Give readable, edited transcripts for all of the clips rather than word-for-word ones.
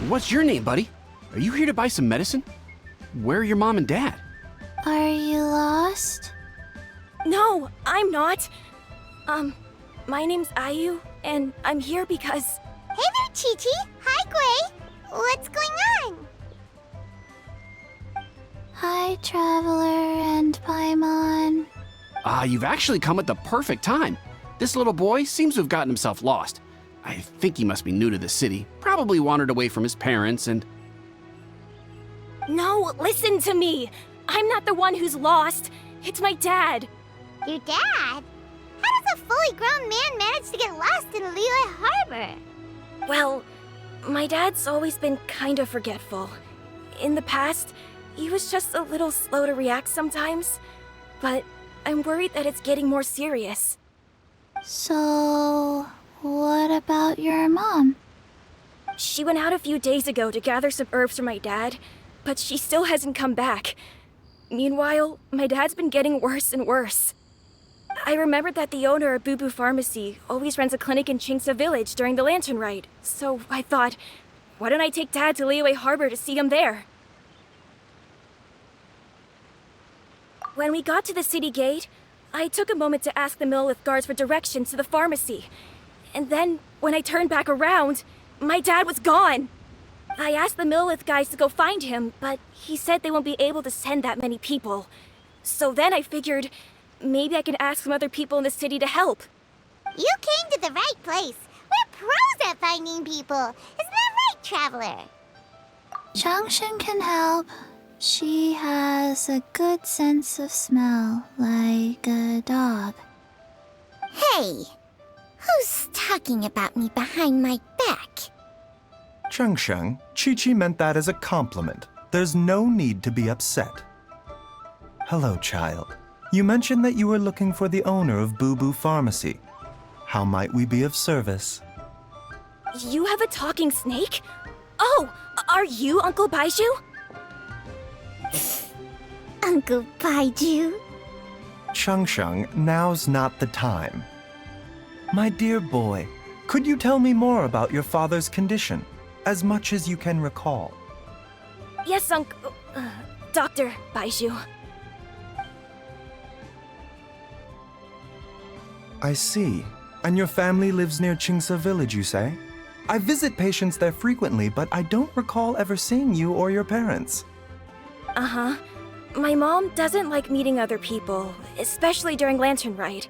What's your name, buddy? Are you here to buy some medicine? Where are your mom and dad? Are you lost? No, I'm not. My name's Ayu, and I'm here because... Hey there, Chi-Chi. Hi, Gui. What's going on? Hi, Traveler and Paimon. You've actually come at the perfect time. This little boy seems to have gotten himself lost. I think he must be new to the city, probably wandered away from his parents and... No, listen to me. I'm not the one who's lost. It's my dad. Your dad? How does a fully grown man manage to get lost in Liyue Harbor? Well, my dad's always been kind of forgetful. In the past, he was just a little slow to react sometimes. But I'm worried that it's getting more serious. So, what about your mom? She went out a few days ago to gather some herbs for my dad, but she still hasn't come back. Meanwhile, my dad's been getting worse and worse. I remembered that the owner of Boo Boo Pharmacy always runs a clinic in Chingsa Village during the Lantern Ride, so I thought, why don't I take Dad to Liyue Harbor to see him there? When we got to the city gate, I took a moment to ask the Millelith guards for directions to the pharmacy. And then, when I turned back around, my dad was gone. I asked the Millelith guys to go find him, but he said they won't be able to send that many people. So then I figured, maybe I can ask some other people in the city to help. You came to the right place. We're pros at finding people. Isn't that right, Traveler? Changshan can help. She has a good sense of smell, like a dog. Hey, who's talking about me behind my back? Changsheng, Chi-Chi meant that as a compliment. There's no need to be upset. Hello, child. You mentioned that you were looking for the owner of Boo Boo Pharmacy. How might we be of service? You have a talking snake? Oh, are you Uncle Baizhu? Uncle Baizhu? Changsheng, now's not the time. My dear boy, could you tell me more about your father's condition, as much as you can recall? Yes, Dr. Baizhu. I see. And your family lives near Chingsa Village, you say? I visit patients there frequently, but I don't recall ever seeing you or your parents. Uh-huh. My mom doesn't like meeting other people, especially during Lantern Ride.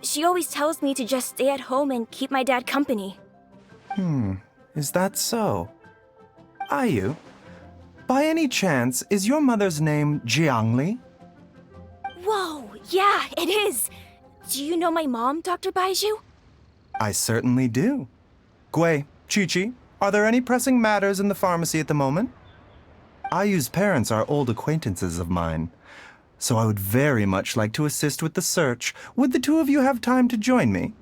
She always tells me to just stay at home and keep my dad company. Is that so? Ayu, by any chance, is your mother's name Jiangli? Whoa, yeah, it is! Do you know my mom, Dr. Baizhu? I certainly do. Gui, Chi-Chi, are there any pressing matters in the pharmacy at the moment? Ayu's parents are old acquaintances of mine, so I would very much like to assist with the search. Would the two of you have time to join me?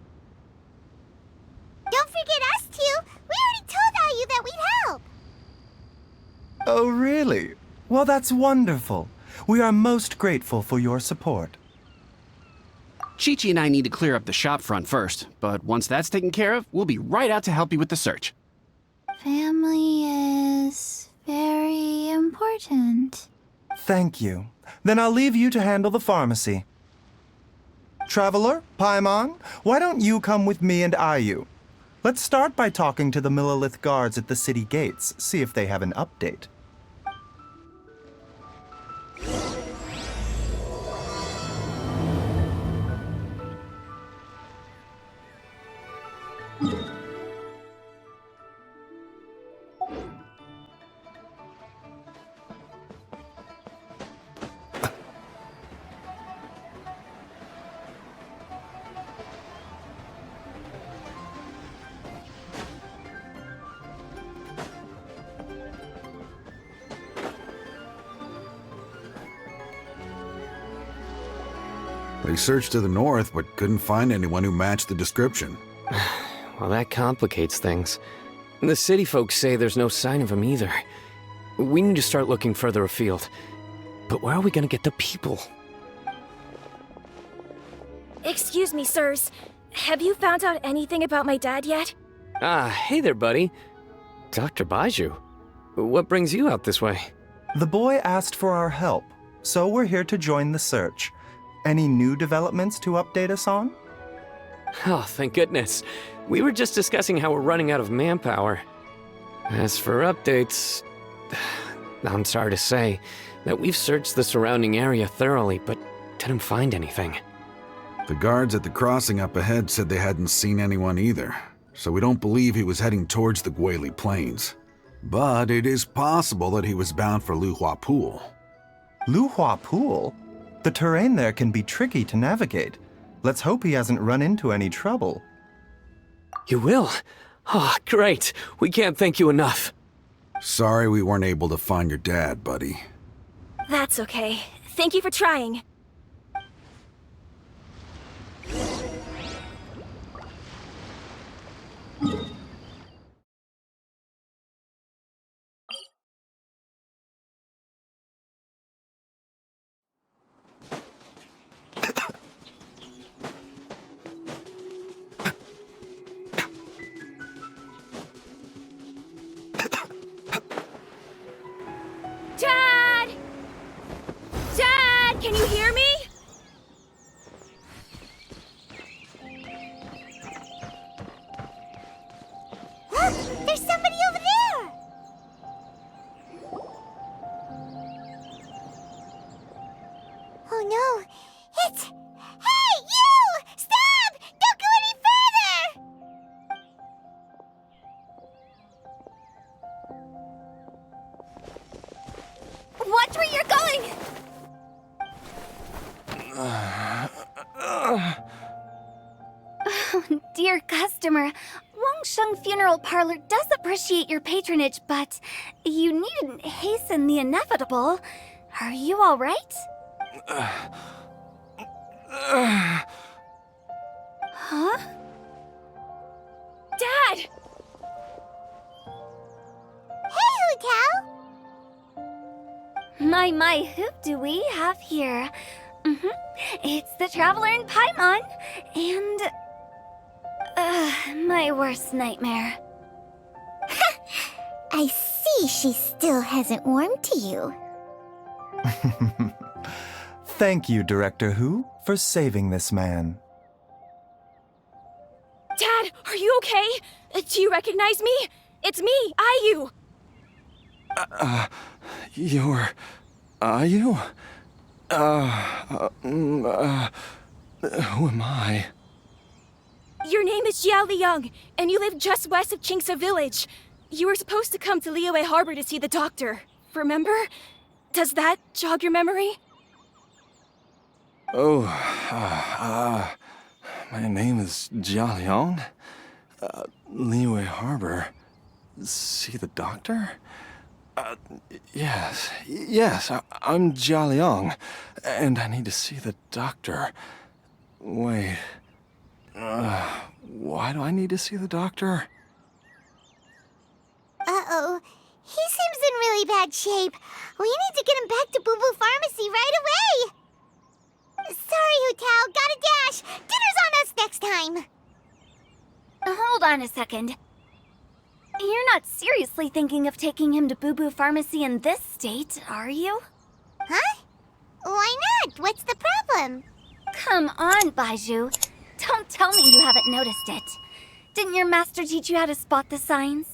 Don't forget us two. We already told Ayu that we'd help. Oh, really? Well, that's wonderful. We are most grateful for your support. Chi-Chi and I need to clear up the shop front first, but once that's taken care of, we'll be right out to help you with the search. Family is very important. Thank you. Then I'll leave you to handle the pharmacy. Traveler, Paimon, why don't you come with me and Ayu? Let's start by talking to the Millelith guards at the city gates, see if they have an update. They searched to the north, but couldn't find anyone who matched the description. Well, that complicates things. The city folks say there's no sign of him either. We need to start looking further afield. But where are we gonna get the people? Excuse me, sirs. Have you found out anything about my dad yet? Ah, hey there, buddy. Dr. Baizhu. What brings you out this way? The boy asked for our help, so we're here to join the search. Any new developments to update us on? Oh, thank goodness. We were just discussing how we're running out of manpower. As for updates, I'm sorry to say that we've searched the surrounding area thoroughly, but didn't find anything. The guards at the crossing up ahead said they hadn't seen anyone either, so we don't believe he was heading towards the Guili Plains. But it is possible that he was bound for Luhua Pool. Luhua Pool? The terrain there can be tricky to navigate. Let's hope he hasn't run into any trouble. You will? Oh, great. We can't thank you enough. Sorry we weren't able to find your dad, buddy. That's okay. Thank you for trying. Dad! Dad, can you hear me? Look! There's somebody over there! Oh no! It's... Hey, you! Stop! Don't go any further! Watch where you're going! Dear customer, Wangsheng Funeral Parlor does appreciate your patronage, but you needn't hasten the inevitable. Are you all right? Huh? Dad! Hey, Hu Tao! My, who do we have here? It's the Traveler in Paimon, and... my worst nightmare. I see she still hasn't warmed to you. Thank you, Director Hu, for saving this man. Dad, are you okay? Do you recognize me? It's me, Ayu! Are you? Who am I? Your name is Jia Liang, and you live just west of Qingse Village. You were supposed to come to Liyue Harbor to see the doctor. Remember? Does that jog your memory? Oh, my name is Jia Liang. Liyue Harbor. See the doctor? Yes, I'm Jia Liang, and I need to see the doctor. Wait, why do I need to see the doctor? Uh-oh. He seems in really bad shape. We need to get him back to Boo Boo Pharmacy right away! Sorry, Hu Tao, gotta dash! Dinner's on us next time! Hold on a second. You're not seriously thinking of taking him to Boo Boo Pharmacy in this state, are you? Huh? Why not? What's the problem? Come on, Baizhu. Don't tell me you haven't noticed it. Didn't your master teach you how to spot the signs?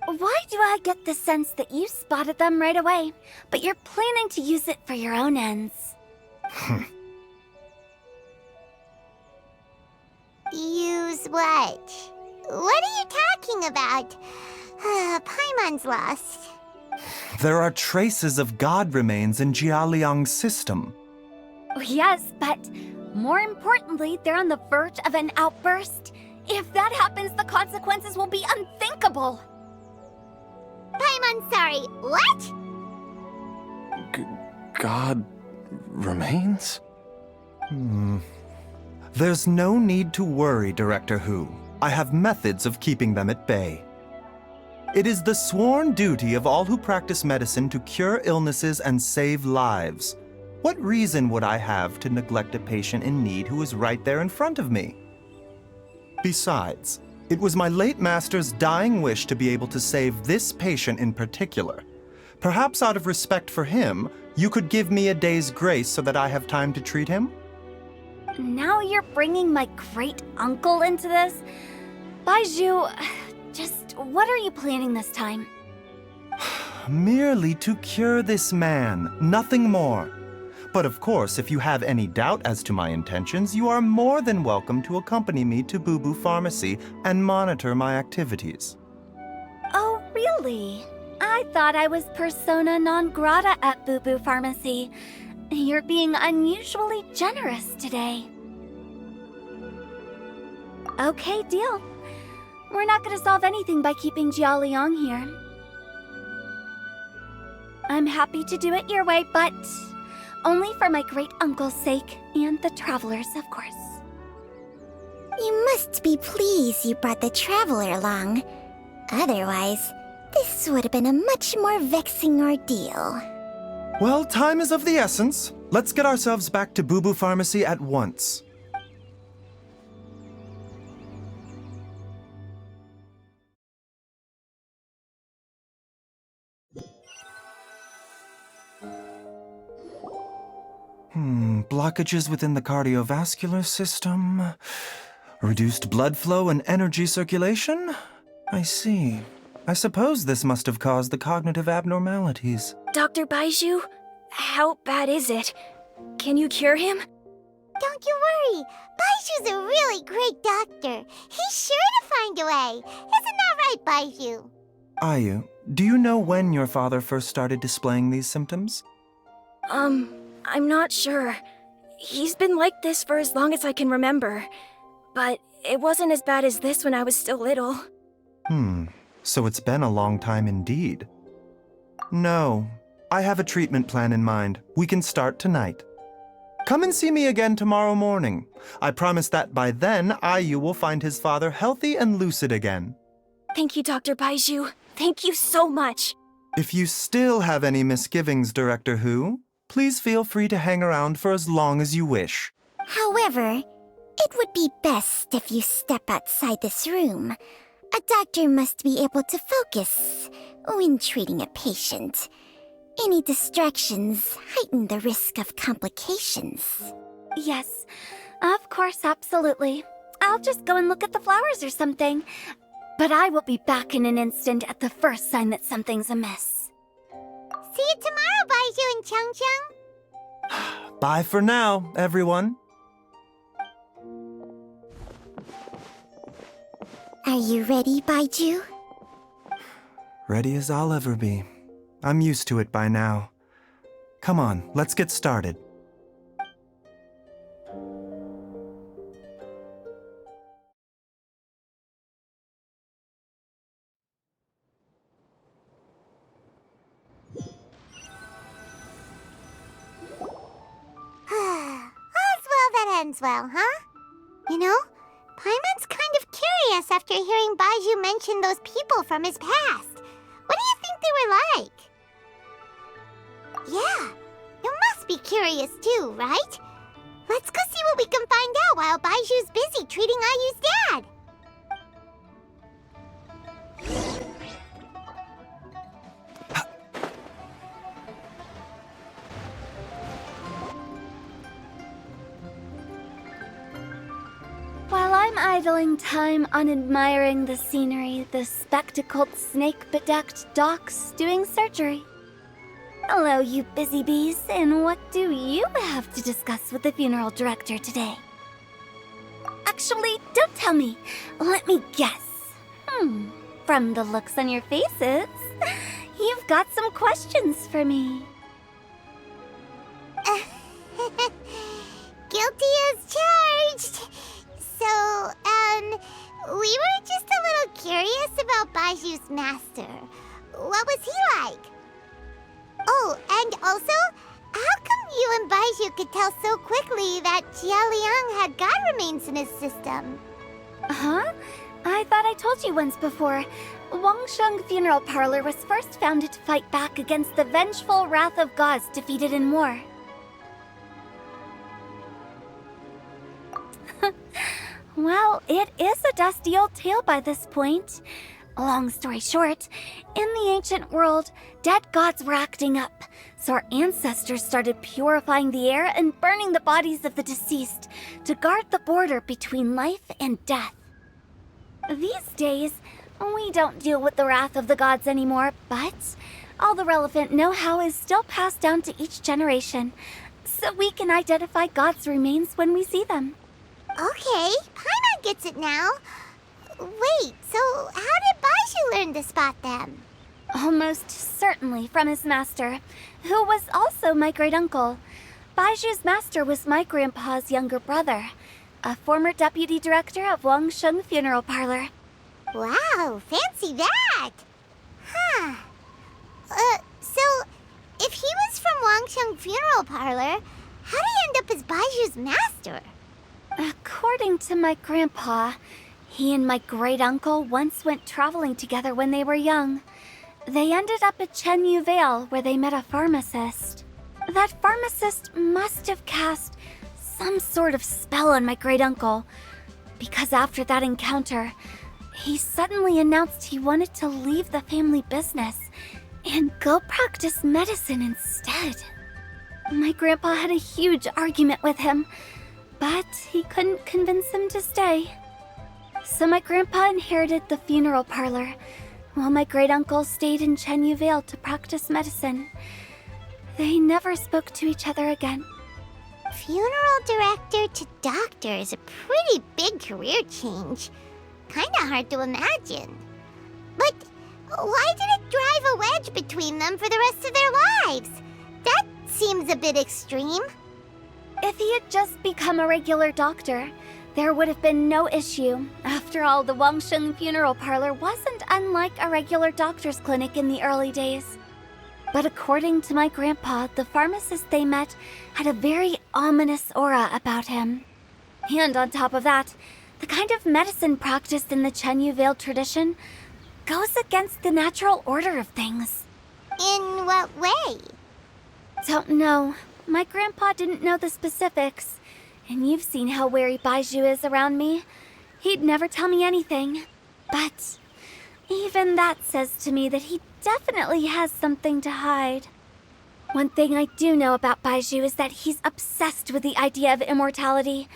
Why do I get the sense that you spotted them right away, but you're planning to use it for your own ends? Use what? What are you talking about? Paimon's lost. There are traces of god remains in Jia Liang's system. Yes, but more importantly, they're on the verge of an outburst. If that happens, the consequences will be unthinkable. Paimon, sorry, what? God remains? There's no need to worry, Director Hu. I have methods of keeping them at bay. It is the sworn duty of all who practice medicine to cure illnesses and save lives. What reason would I have to neglect a patient in need who is right there in front of me? Besides, it was my late master's dying wish to be able to save this patient in particular. Perhaps out of respect for him, you could give me a day's grace so that I have time to treat him? Now you're bringing my great-uncle into this? Baizhu, just what are you planning this time? Merely to cure this man, nothing more. But of course, if you have any doubt as to my intentions, you are more than welcome to accompany me to Boo Boo Pharmacy and monitor my activities. Oh, really? I thought I was persona non grata at Boo Boo Pharmacy. You're being unusually generous today. Okay, deal. We're not gonna solve anything by keeping Jialiang here. I'm happy to do it your way, but only for my great-uncle's sake and the travelers, of course. You must be pleased you brought the traveler along. Otherwise, this would have been a much more vexing ordeal. Well, time is of the essence. Let's get ourselves back to Boo Boo Pharmacy at once. Blockages within the cardiovascular system. Reduced blood flow and energy circulation? I see. I suppose this must have caused the cognitive abnormalities. Dr. Baizhu, how bad is it? Can you cure him? Don't you worry. Baizhu's a really great doctor. He's sure to find a way. Isn't that right, Baizhu? Ayu, do you know when your father first started displaying these symptoms? I'm not sure. He's been like this for as long as I can remember. But it wasn't as bad as this when I was still little. So it's been a long time indeed. No, I have a treatment plan in mind. We can start tonight. Come and see me again tomorrow morning. I promise that by then, Ayu will find his father healthy and lucid again. Thank you, Dr. Baizhu. Thank you so much. If you still have any misgivings, Director Hu, please feel free to hang around for as long as you wish. However, it would be best if you step outside this room. A doctor must be able to focus when treating a patient. Any distractions heighten the risk of complications. Yes, of course, absolutely. I'll just go and look at the flowers or something. But I will be back in an instant at the first sign that something's amiss. See you tomorrow, Baizhu and Chung-Chung. Bye for now, everyone. Are you ready, Baizhu? Ready as I'll ever be. I'm used to it by now. Come on, let's get started. All's well that ends well, huh? You know, Paimon's kind of curious after hearing Baizhu mention those people from his past. What do you think they were like? Yeah, you must be curious too, right? Let's go see what we can find out while Baizhu's busy treating Ayu's dad. While I'm idling time on admiring the scenery, the spectacled snake-bedecked docs doing surgery. Hello, you busy bees, and what do you have to discuss with the funeral director today? Actually, don't tell me. Let me guess. From the looks on your faces, you've got some questions for me. Guilty as charged. So, we were just a little curious about Baizhu's master. What was he like? Oh, and also, how come you and Baizhu Baizhu could tell so quickly that Jialiang had god remains in his system. Huh? I thought I told you once before. Wangsheng Funeral Parlor was first founded to fight back against the vengeful wrath of gods defeated in war. Well, it is a dusty old tale by this point. Long story short, in the ancient world, dead gods were acting up, so our ancestors started purifying the air and burning the bodies of the deceased to guard the border between life and death. These days, we don't deal with the wrath of the gods anymore, but all the relevant know-how is still passed down to each generation, so we can identify gods' remains when we see them. Okay, Paimon gets it now. Wait, so how did Baizhu learn to spot them? Almost certainly from his master, who was also my great-uncle. Baizhu's master was my grandpa's younger brother, a former deputy director of Wangsheng Funeral Parlor. Wow, fancy that! Huh. So, if he was from Wangsheng Funeral Parlor, how did he end up as Baizhu's master? According to my grandpa, he and my great-uncle once went traveling together when they were young. They ended up at Chenyu Vale, where they met a pharmacist. That pharmacist must have cast some sort of spell on my great-uncle, because after that encounter, he suddenly announced he wanted to leave the family business and go practice medicine instead. My grandpa had a huge argument with him, but he couldn't convince him to stay. So my grandpa inherited the funeral parlor, while my great-uncle stayed in Chenyu Vale to practice medicine. They never spoke to each other again. Funeral director to doctor is a pretty big career change. Kinda hard to imagine. But why did it drive a wedge between them for the rest of their lives? That seems a bit extreme. If he had just become a regular doctor, there would have been no issue. After all, the Wangsheng Funeral Parlor wasn't unlike a regular doctor's clinic in the early days. But according to my grandpa, the pharmacist they met had a very ominous aura about him. And on top of that, the kind of medicine practiced in the Chenyu Vale tradition goes against the natural order of things. In what way? Don't know. My grandpa didn't know the specifics. And you've seen how wary Baizhu is around me. He'd never tell me anything. But even that says to me that he definitely has something to hide. One thing I do know about Baizhu is that he's obsessed with the idea of immortality.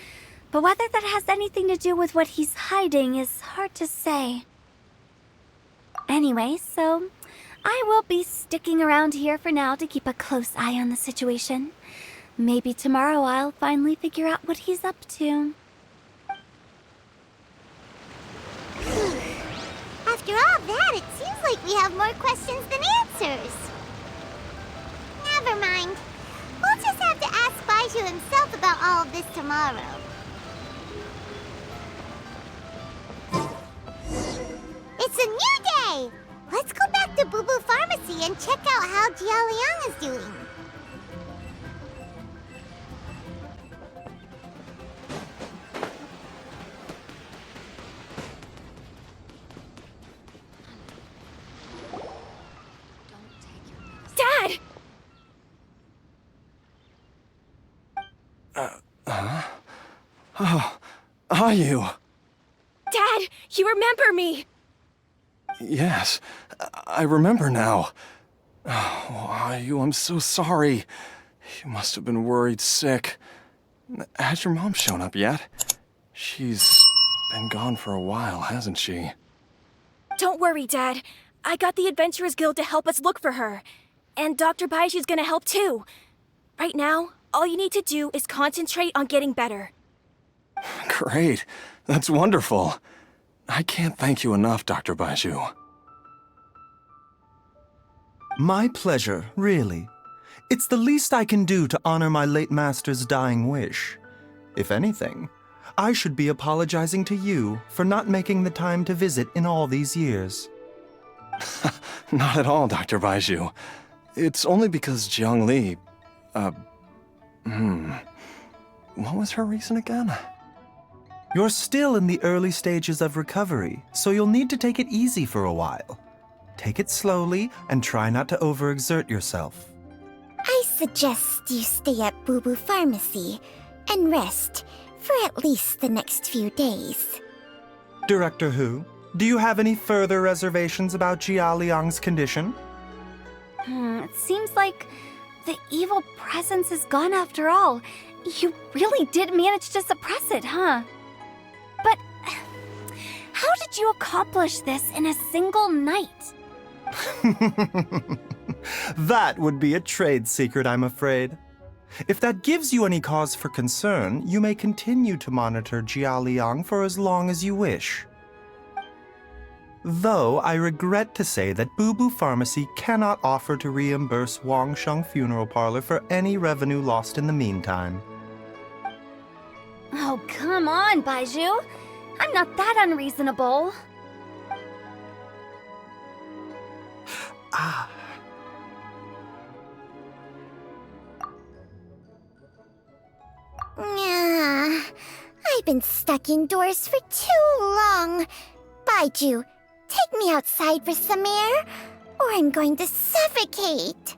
But whether that has anything to do with what he's hiding is hard to say. Anyway, so I will be sticking around here for now to keep a close eye on the situation. Maybe tomorrow I'll finally figure out what he's up to. After all that, it seems like we have more questions than answers. Never mind. We'll just have to ask Baizhu himself about all of this tomorrow. It's a new day! Let's go back to Boo Boo Pharmacy and check out how Jialiang is doing. Dad! Are you? Dad, you remember me! Yes, I remember now. Oh, I'm so sorry. You must have been worried sick. Has your mom shown up yet? She's been gone for a while, hasn't she? Don't worry, Dad. I got the Adventurers Guild to help us look for her. And Dr. Baizhu's gonna help too. Right now, all you need to do is concentrate on getting better. Great. That's wonderful. I can't thank you enough, Dr. Baizhu. My pleasure, really. It's the least I can do to honor my late master's dying wish. If anything, I should be apologizing to you for not making the time to visit in all these years. Not at all, Dr. Baizhu. It's only because Jiang Li, What was her reason again? You're still in the early stages of recovery, so you'll need to take it easy for a while. Take it slowly and try not to overexert yourself. I suggest you stay at Boo Boo Pharmacy and rest for at least the next few days. Director Hu, do you have any further reservations about Jia Liang's condition? It seems like the evil presence is gone after all. You really did manage to suppress it, huh? But how did you accomplish this in a single night? That would be a trade secret, I'm afraid. If that gives you any cause for concern, you may continue to monitor Jia Liang for as long as you wish. Though I regret to say that Boo Boo Pharmacy cannot offer to reimburse Wang Sheng Funeral Parlor for any revenue lost in the meantime. Oh, come on, Baizhu. I'm not that unreasonable. I've been stuck indoors for too long. Baizhu, take me outside for some air, or I'm going to suffocate.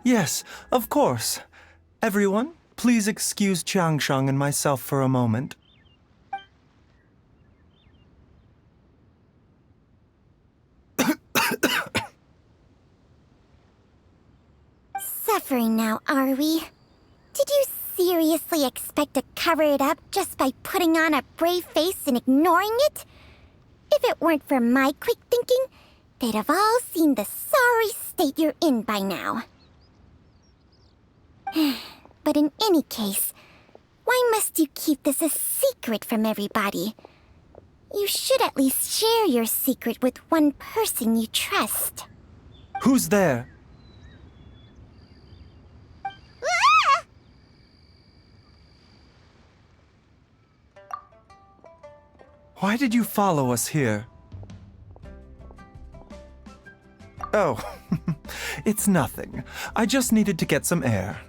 Yes, of course. Everyone, please excuse Changsheng and myself for a moment. Suffering now, are we? Did you seriously expect to cover it up just by putting on a brave face and ignoring it? If it weren't for my quick thinking, they'd have all seen the sorry state you're in by now. But in any case, why must you keep this a secret from everybody? You should at least share your secret with one person you trust. Who's there? Why did you follow us here? Oh, it's nothing. I just needed to get some air.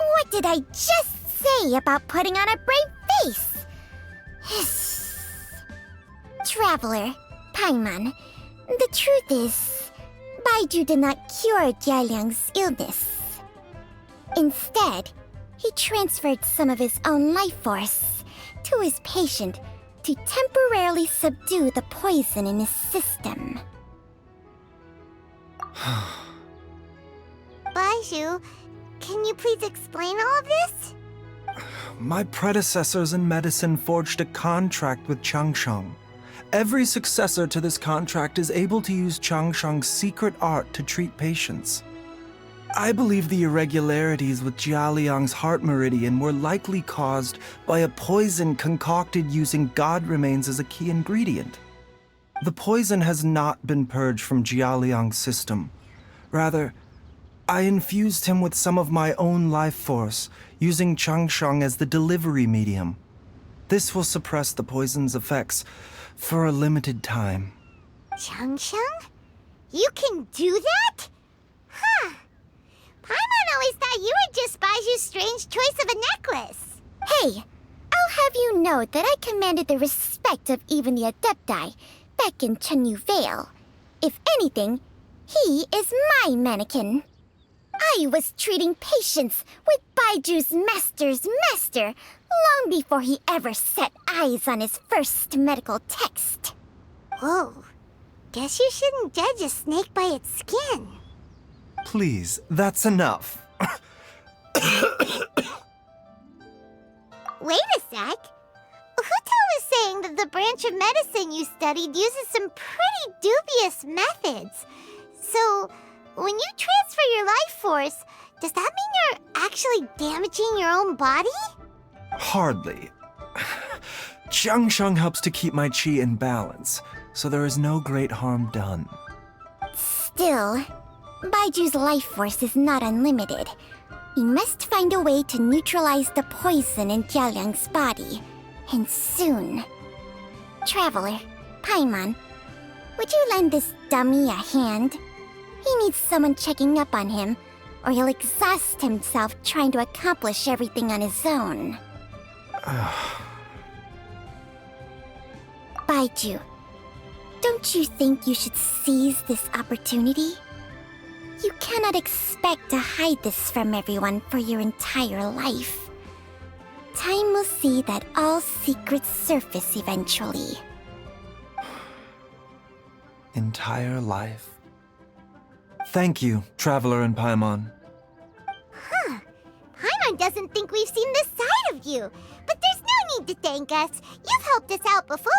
What did I just say about putting on a brave face? Traveler, Paimon, the truth is, Baizhu did not cure Jialiang's illness. Instead, he transferred some of his own life force to his patient to temporarily subdue the poison in his system. Baizhu, can you please explain all of this? My predecessors in medicine forged a contract with Changsheng. Every successor to this contract is able to use Changsheng's secret art to treat patients. I believe the irregularities with Jia Liang's heart meridian were likely caused by a poison concocted using god remains as a key ingredient. The poison has not been purged from Jia Liang's system. Rather, I infused him with some of my own life force, using Changsheng as the delivery medium. This will suppress the poison's effects for a limited time. Changsheng? You can do that? Huh. Paimon always thought you were just Baizhu's strange choice of a necklace. Hey, I'll have you know that I commanded the respect of even the Adepti back in Chenyu Vale. If anything, he is my mannequin. I was treating patients with Baiju's master's master long before he ever set eyes on his first medical text. Whoa, guess you shouldn't judge a snake by its skin. Please, that's enough. Wait a sec. Huto was saying that the branch of medicine you studied uses some pretty dubious methods. So, when you transfer your life force, does that mean you're actually damaging your own body? Hardly. Changsheng helps to keep my chi in balance, so there is no great harm done. Still, Baiju's life force is not unlimited. We must find a way to neutralize the poison in Jialiang's body, and soon. Traveler, Paimon, would you lend this dummy a hand? He needs someone checking up on him, or he'll exhaust himself trying to accomplish everything on his own. Baizhu, don't you think you should seize this opportunity? You cannot expect to hide this from everyone for your entire life. Time will see that all secrets surface eventually. Entire life. Thank you, Traveler and Paimon. Paimon doesn't think we've seen this side of you, but there's no need to thank us. You've helped us out before.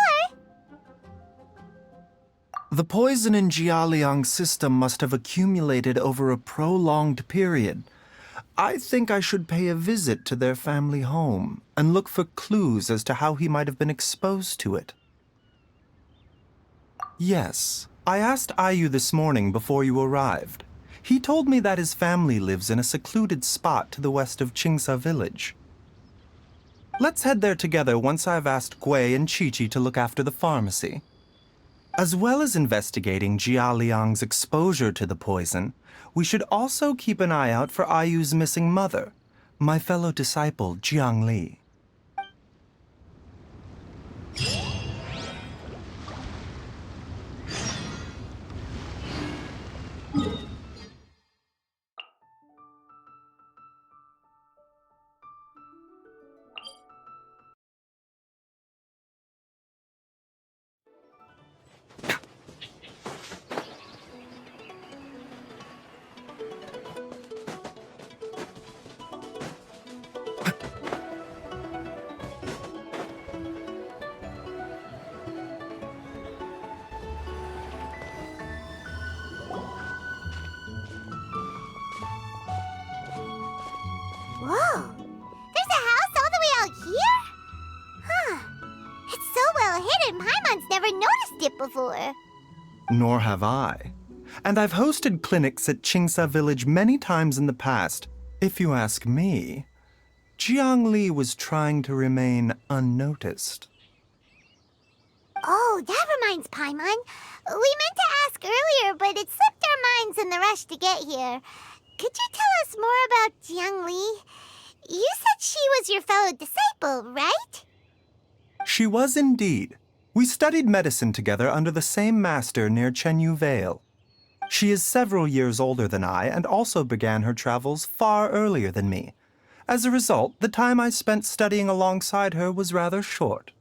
The poison in Jialiang's system must have accumulated over a prolonged period. I think I should pay a visit to their family home and look for clues as to how he might have been exposed to it. Yes, I asked Ayu this morning before you arrived. He told me that his family lives in a secluded spot to the west of Qingsa village. Let's head there together once I've asked Gui and Chi-Chi to look after the pharmacy. As well as investigating Jialiang's exposure to the poison, we should also keep an eye out for Ayu's missing mother, my fellow disciple Jiangli. Whoa! There's a house all the way out here? Huh. It's so well hidden, Paimon's never noticed it before. Nor have I. And I've hosted clinics at Qingsa village many times in the past. If you ask me, Jiangli was trying to remain unnoticed. Oh, that reminds Paimon. We meant to ask earlier, but it slipped our minds in the rush to get here. Could you tell us more about Jiangli? You said she was your fellow disciple, right? She was indeed. We studied medicine together under the same master near Chenyu Vale. She is several years older than I and also began her travels far earlier than me. As a result, the time I spent studying alongside her was rather short.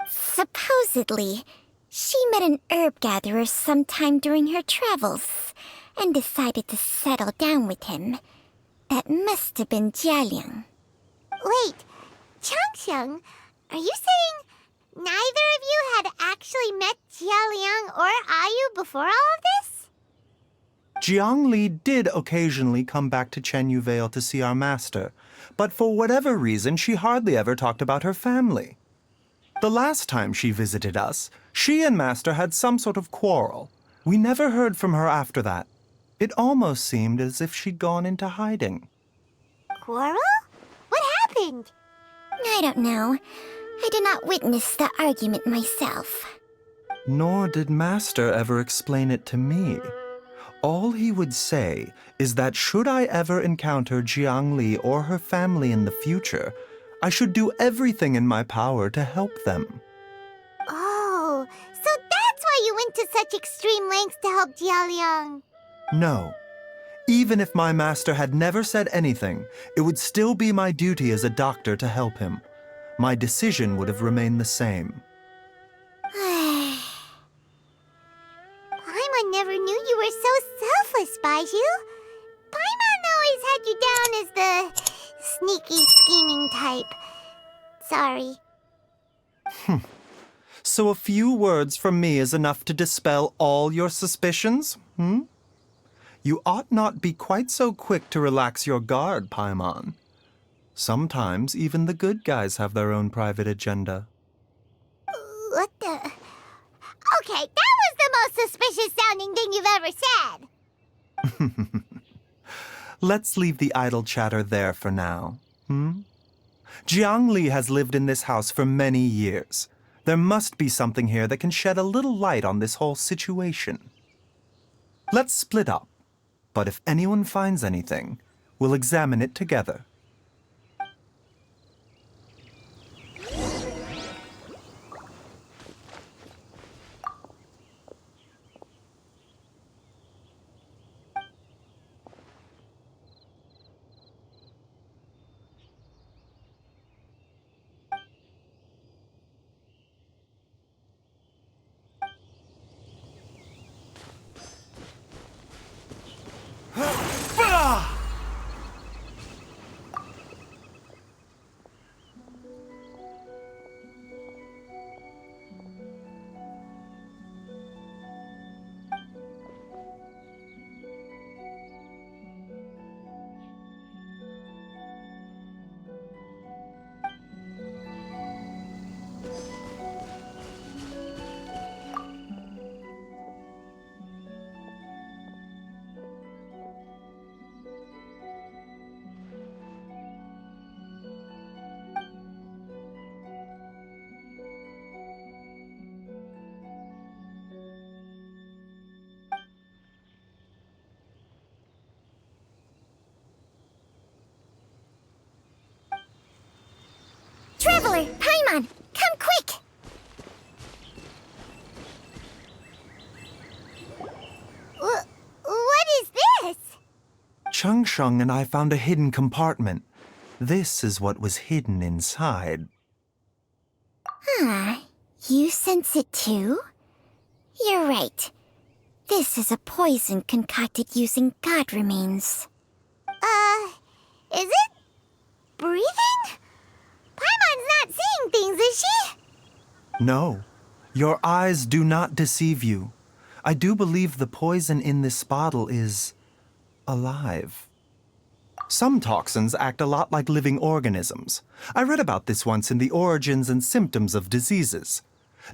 Supposedly, she met an herb gatherer sometime during her travels and decided to settle down with him. That must have been Jialiang. Wait, Changxiang, are you saying neither of you had actually met Jialiang or Ayu before all of this? Jiangli did occasionally come back to Chenyu Vale to see our master, but for whatever reason, she hardly ever talked about her family. The last time she visited us, she and master had some sort of quarrel. We never heard from her after that. It almost seemed as if she'd gone into hiding. Quarrel? What happened? I don't know. I did not witness the argument myself. Nor did master ever explain it to me. All he would say is that should I ever encounter Jiangli or her family in the future, I should do everything in my power to help them. Oh, so that's why you went to such extreme lengths to help Jialiang. No. Even if my master had never said anything, it would still be my duty as a doctor to help him. My decision would have remained the same. Paimon never knew you were so selfless, Baizhu. Paimon always had you down as the sneaky, scheming type. Sorry. So a few words from me is enough to dispel all your suspicions, You ought not be quite so quick to relax your guard, Paimon. Sometimes even the good guys have their own private agenda. What the... Okay, that was the most suspicious sounding thing you've ever said. Let's leave the idle chatter there for now, Jiangli has lived in this house for many years. There must be something here that can shed a little light on this whole situation. Let's split up. But if anyone finds anything, we'll examine it together. Traveler, Paimon, come quick! What is this? Chung Shung and I found a hidden compartment. This is what was hidden inside. You sense it too? You're right. This is a poison concocted using god remains. Is it breathing? Paimon's not seeing things, is she? No, your eyes do not deceive you. I do believe the poison in this bottle is alive. Some toxins act a lot like living organisms. I read about this once in the Origins and Symptoms of Diseases.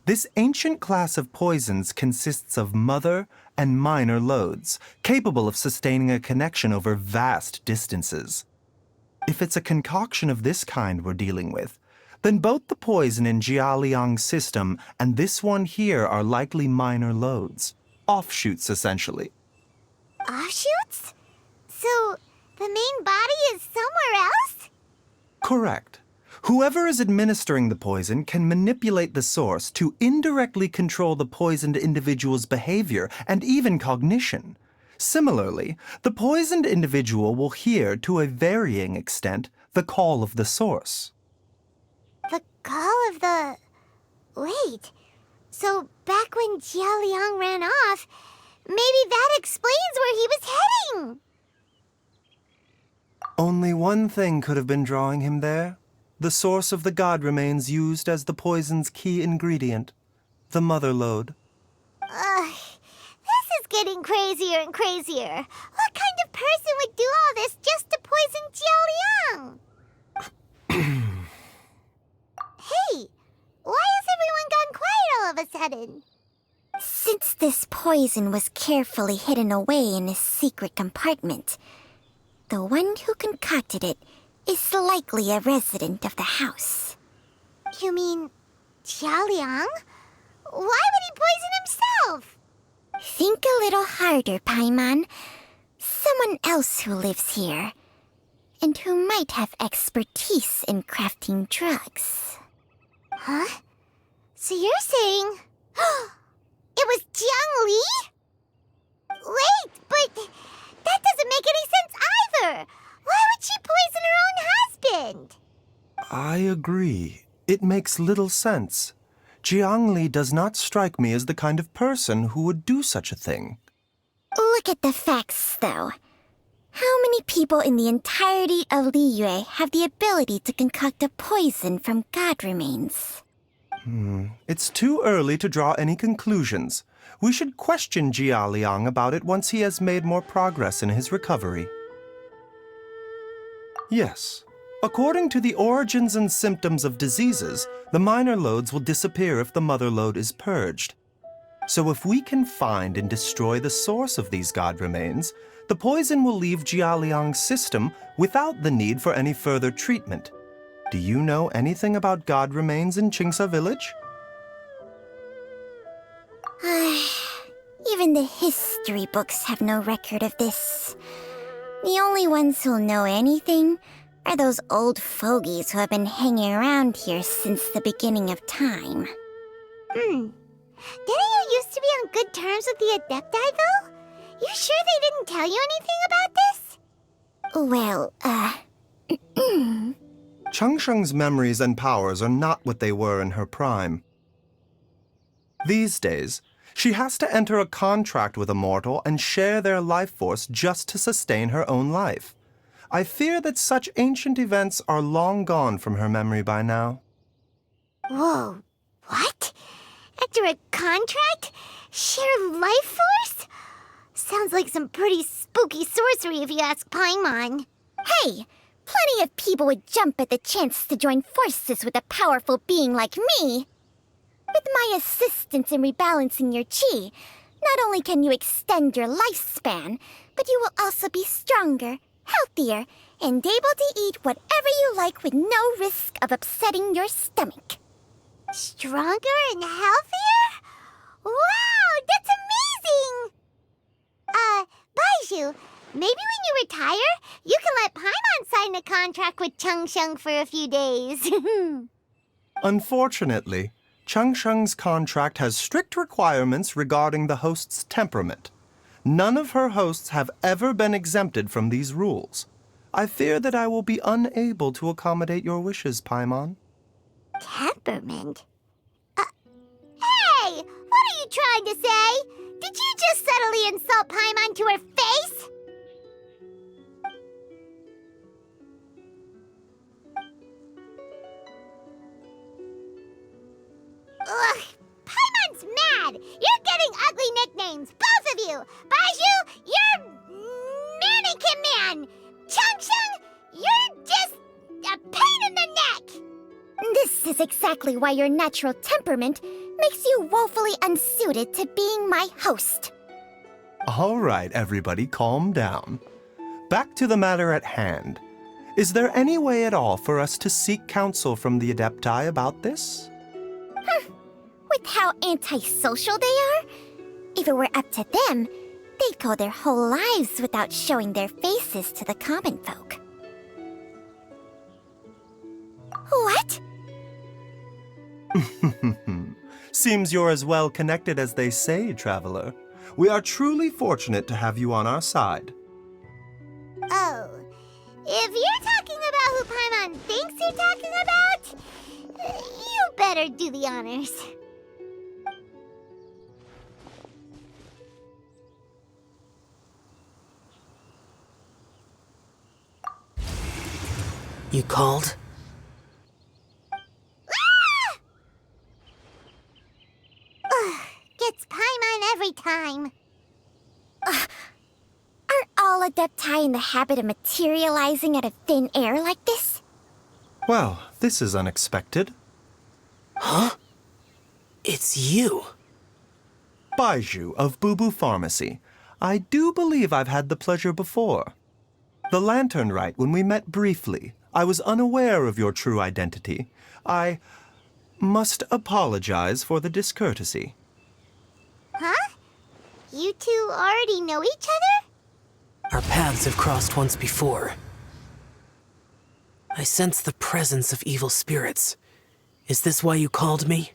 This ancient class of poisons consists of mother and minor loads, capable of sustaining a connection over vast distances. If it's a concoction of this kind we're dealing with, then both the poison in Jia Liang's system and this one here are likely minor loads. Offshoots, essentially. Offshoots? So, the main body is somewhere else? Correct. Whoever is administering the poison can manipulate the source to indirectly control the poisoned individual's behavior and even cognition. Similarly, the poisoned individual will hear, to a varying extent, the call of the source. The call of the... Wait. So, back when Jia Liang ran off, maybe that explains where he was heading! Only one thing could have been drawing him there. The source of the god remains used as the poison's key ingredient, the mother lode. This is getting crazier and crazier. What kind of person would do all this just to poison Jia Liang? Hey, why has everyone gone quiet all of a sudden? Since this poison was carefully hidden away in a secret compartment, the one who concocted it is likely a resident of the house. You mean Jia Liang? Why would he poison himself? Think a little harder, Paimon. Someone else who lives here, and who might have expertise in crafting drugs. Huh? So you're saying... it was Jiang Li? Wait, but that doesn't make any sense either! Why would she poison her own husband? I agree. It makes little sense. Jiang Li does not strike me as the kind of person who would do such a thing. Look at the facts, though. How many people in the entirety of Liyue have the ability to concoct a poison from god remains? It's too early to draw any conclusions. We should question Jia Liang about it once he has made more progress in his recovery. Yes. According to the Origins and Symptoms of Diseases, the minor loads will disappear if the mother lode is purged. So if we can find and destroy the source of these god remains, the poison will leave Jia Liang's system without the need for any further treatment. Do you know anything about god remains in Qingsa village? Even the history books have no record of this. The only ones who'll know anything are those old fogies who have been hanging around here since the beginning of time. Didn't you used to be on good terms with the Adepti, though? You sure they didn't tell you anything about this? Well, Changsheng's memories and powers are not what they were in her prime. These days, she has to enter a contract with a mortal and share their life force just to sustain her own life. I fear that such ancient events are long gone from her memory by now. Whoa, what? After a contract? Share life force? Sounds like some pretty spooky sorcery if you ask Paimon. hey, plenty of people would jump at the chance to join forces with a powerful being like me. With my assistance in rebalancing your chi, not only can you extend your lifespan, but you will also be stronger, healthier, and able to eat whatever you like with no risk of upsetting your stomach. Stronger and healthier? Wow, that's amazing! Baizhu, maybe when you retire, you can let Paimon sign a contract with Changsheng for a few days. Unfortunately, Changsheng's contract has strict requirements regarding the host's temperament. None of her hosts have ever been exempted from these rules. I fear that I will be unable to accommodate your wishes, Paimon. Temperament? Hey! What are you trying to say? Did you just subtly insult Paimon to her face? Ugh! Paimon's mad! You're getting ugly nicknames, both of you! Baizhu, you're Mannequin Man! Changsheng, you're just a pain in the neck! This is exactly why your natural temperament makes you woefully unsuited to being my host. All right, everybody, calm down. Back to the matter at hand. Is there any way at all for us to seek counsel from the Adepti about this? With how antisocial they are, if it were up to them, they'd go their whole lives without showing their faces to the common folk. What? Seems you're as well connected as they say, traveler. We are truly fortunate to have you on our side. Oh, if you're talking about who Paimon thinks you're talking about, you better do the honors. You called? Gets Paimon every time. Aren't all Adepti in the habit of materializing out of thin air like this? Well, this is unexpected. Huh? It's you. Baizhu of Boo Boo Pharmacy. I do believe I've had the pleasure before. The Lantern Rite, when we met briefly, I was unaware of your true identity. I must apologize for the discourtesy. Huh? You two already know each other? Our paths have crossed once before. I sense the presence of evil spirits. Is this why you called me?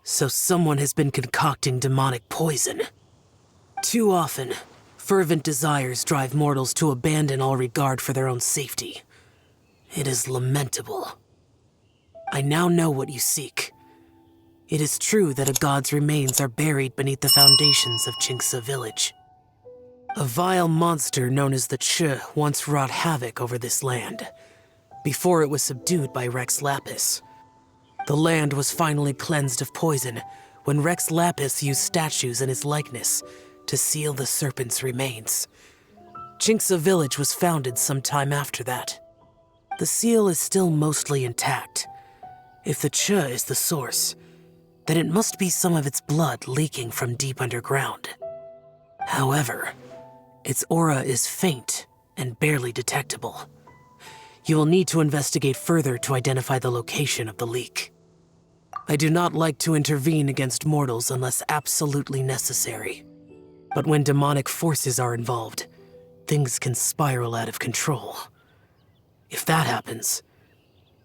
So someone has been concocting demonic poison. Too often, fervent desires drive mortals to abandon all regard for their own safety. It is lamentable. I now know what you seek. It is true that a god's remains are buried beneath the foundations of Qingce Village. A vile monster known as the Che once wrought havoc over this land, before it was subdued by Rex Lapis. The land was finally cleansed of poison when Rex Lapis used statues in his likeness to seal the serpent's remains. Qingce Village was founded some time after that. The seal is still mostly intact. If the Che is the source, then it must be some of its blood leaking from deep underground. However, its aura is faint and barely detectable. You will need to investigate further to identify the location of the leak. I do not like to intervene against mortals unless absolutely necessary. But when demonic forces are involved, things can spiral out of control. If that happens,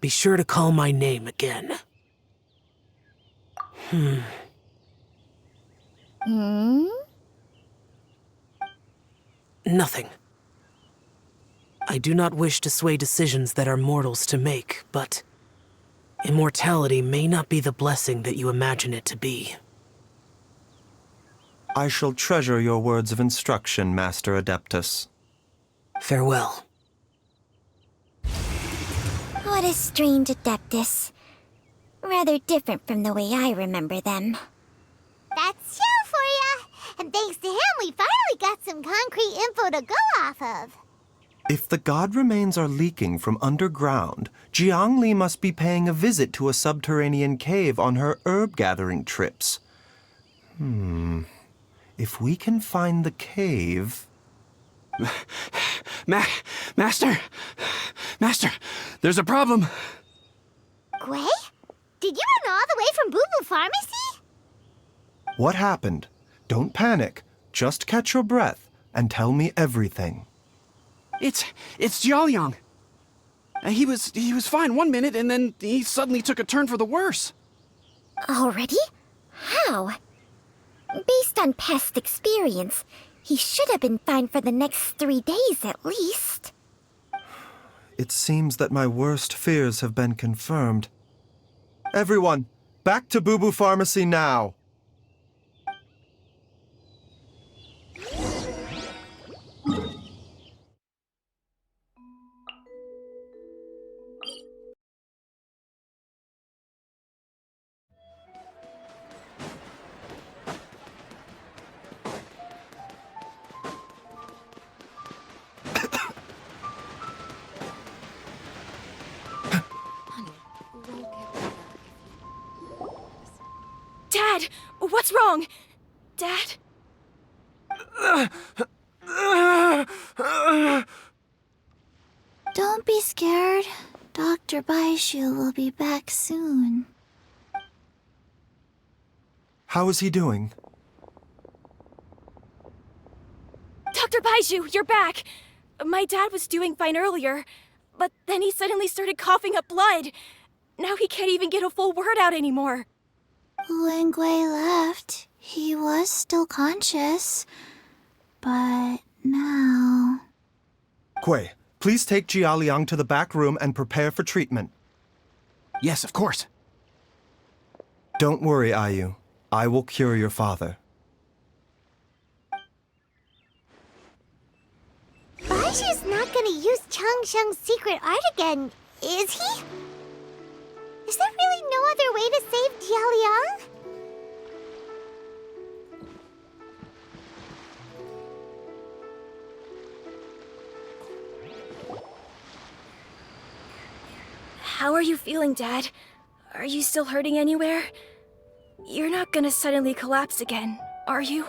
be sure to call my name again. Nothing. I do not wish to sway decisions that are mortals to make, but immortality may not be the blessing that you imagine it to be. I shall treasure your words of instruction, Master Adeptus. Farewell. What a strange Adeptus. Rather different from the way I remember them. That's Xiao for ya! And thanks to him, we finally got some concrete info to go off of. If the god remains are leaking from underground, Jiangli must be paying a visit to a subterranean cave on her herb-gathering trips. If we can find the cave... Master! Master, there's a problem. Gwei? Did you run all the way from Boo Boo Pharmacy? What happened? Don't panic. Just catch your breath and tell me everything. It's Jiaoliang. He was fine one minute, and then he suddenly took a turn for the worse. Already? How? Based on past experience, he should have been fine for the next 3 days at least. It seems that my worst fears have been confirmed. Everyone, back to Boo Boo Pharmacy now! Dad! What's wrong? Dad? Don't be scared. Dr. Baizhu will be back soon. How is he doing? Dr. Baizhu, you're back! My dad was doing fine earlier, but then he suddenly started coughing up blood. Now he can't even get a full word out anymore. When Gwei left, he was still conscious. But now... Gwei, please take Jiaoliang to the back room and prepare for treatment. Yes, of course. Don't worry, Ayu. I will cure your father. Baizhu's not gonna use Changsheng's secret art again, is he? Is there really no other way to save Jiaoliang? How are you feeling, Dad? Are you still hurting anywhere? You're not gonna suddenly collapse again, are you?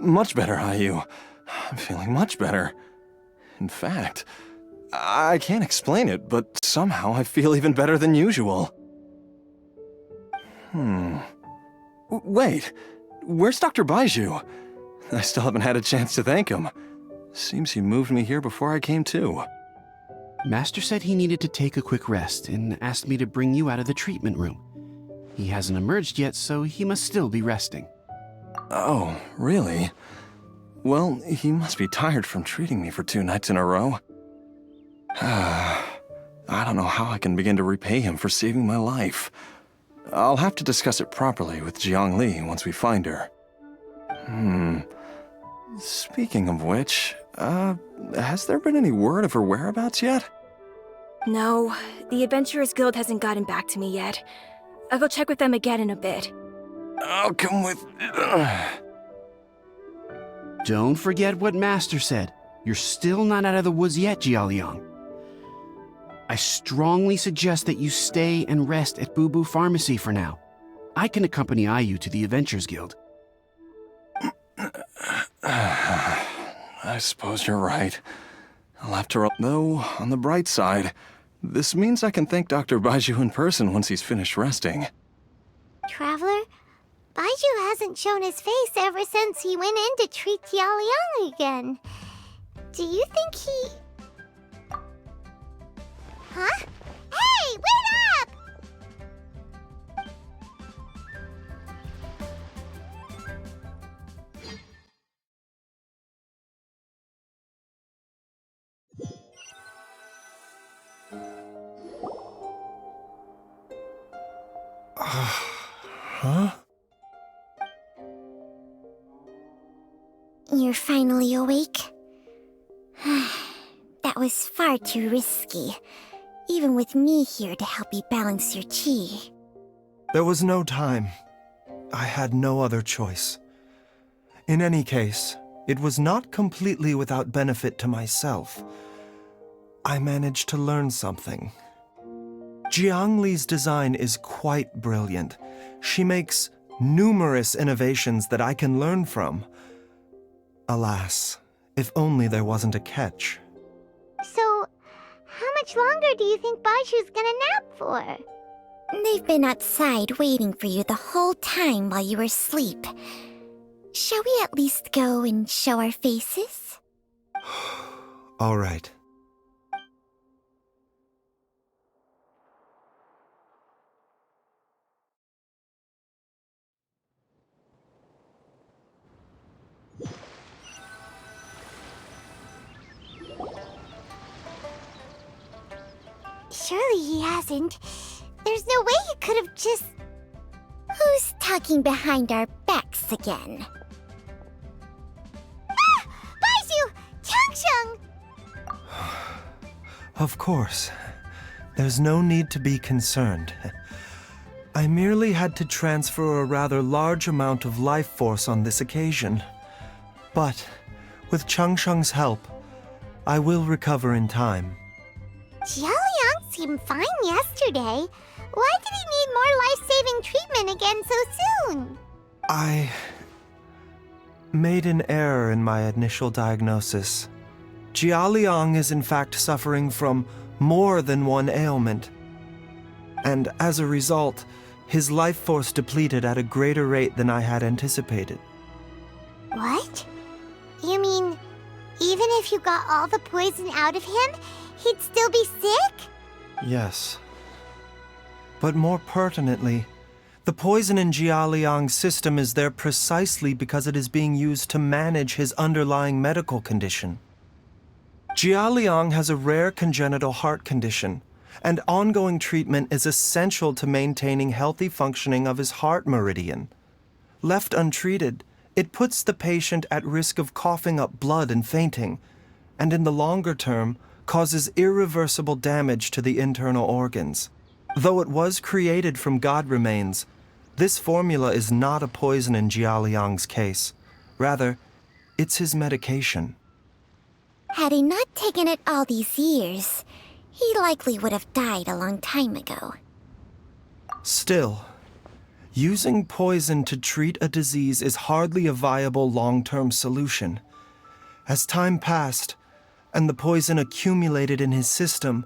Much better, Ayu. I'm feeling much better. In fact, I can't explain it, but somehow I feel even better than usual. Wait, where's Dr. Baizhu? I still haven't had a chance to thank him. Seems he moved me here before I came to. Master said he needed to take a quick rest and asked me to bring you out of the treatment room. He hasn't emerged yet, so he must still be resting. Oh, really? Well, he must be tired from treating me for 2 nights in a row. I don't know how I can begin to repay him for saving my life. I'll have to discuss it properly with Jiangli once we find her. Speaking of which, has there been any word of her whereabouts yet? No, the Adventurers Guild hasn't gotten back to me yet. I'll go check with them again in a bit. I'll come with... Don't forget what Master said. You're still not out of the woods yet, Jiaoliang. I strongly suggest that you stay and rest at Boo Boo Pharmacy for now. I can accompany Ayu to the Adventurers Guild. I suppose you're right. I'll have to... Though, on the bright side, this means I can thank Dr. Baizhu in person once he's finished resting. Traveler, Baizhu hasn't shown his face ever since he went in to treat Jialiang again. Do you think he... Huh? Hey, wait up! Huh? You're finally awake? That was far too risky, even with me here to help you balance your chi. There was no time. I had no other choice. In any case, it was not completely without benefit to myself. I managed to learn something. Jiang Li's design is quite brilliant. She makes numerous innovations that I can learn from. Alas, if only there wasn't a catch. So, how much longer do you think Baizhu's gonna nap for? They've been outside waiting for you the whole time while you were asleep. Shall we at least go and show our faces? All right. Surely he hasn't. There's no way he could have just... Who's talking behind our backs again? Ah! Baizhu! Changsheng! Of course. There's no need to be concerned. I merely had to transfer a rather large amount of life force on this occasion. But, with Changsheng's help, I will recover in time. Jialiang seemed fine yesterday. Why did he need more life-saving treatment again so soon? I made an error in my initial diagnosis. Jialiang is in fact suffering from more than one ailment. And as a result, his life force depleted at a greater rate than I had anticipated. What? You mean, even if you got all the poison out of him, he'd still be sick? Yes. But more pertinently, the poison in Jialiang's system is there precisely because it is being used to manage his underlying medical condition. Jialiang has a rare congenital heart condition, and ongoing treatment is essential to maintaining healthy functioning of his heart meridian. Left untreated, it puts the patient at risk of coughing up blood and fainting, and in the longer term, causes irreversible damage to the internal organs. Though it was created from god remains, this formula is not a poison in Jialiang's case. Rather, it's his medication. Had he not taken it all these years, he likely would have died a long time ago. Still, using poison to treat a disease is hardly a viable long-term solution. As time passed, and the poison accumulated in his system,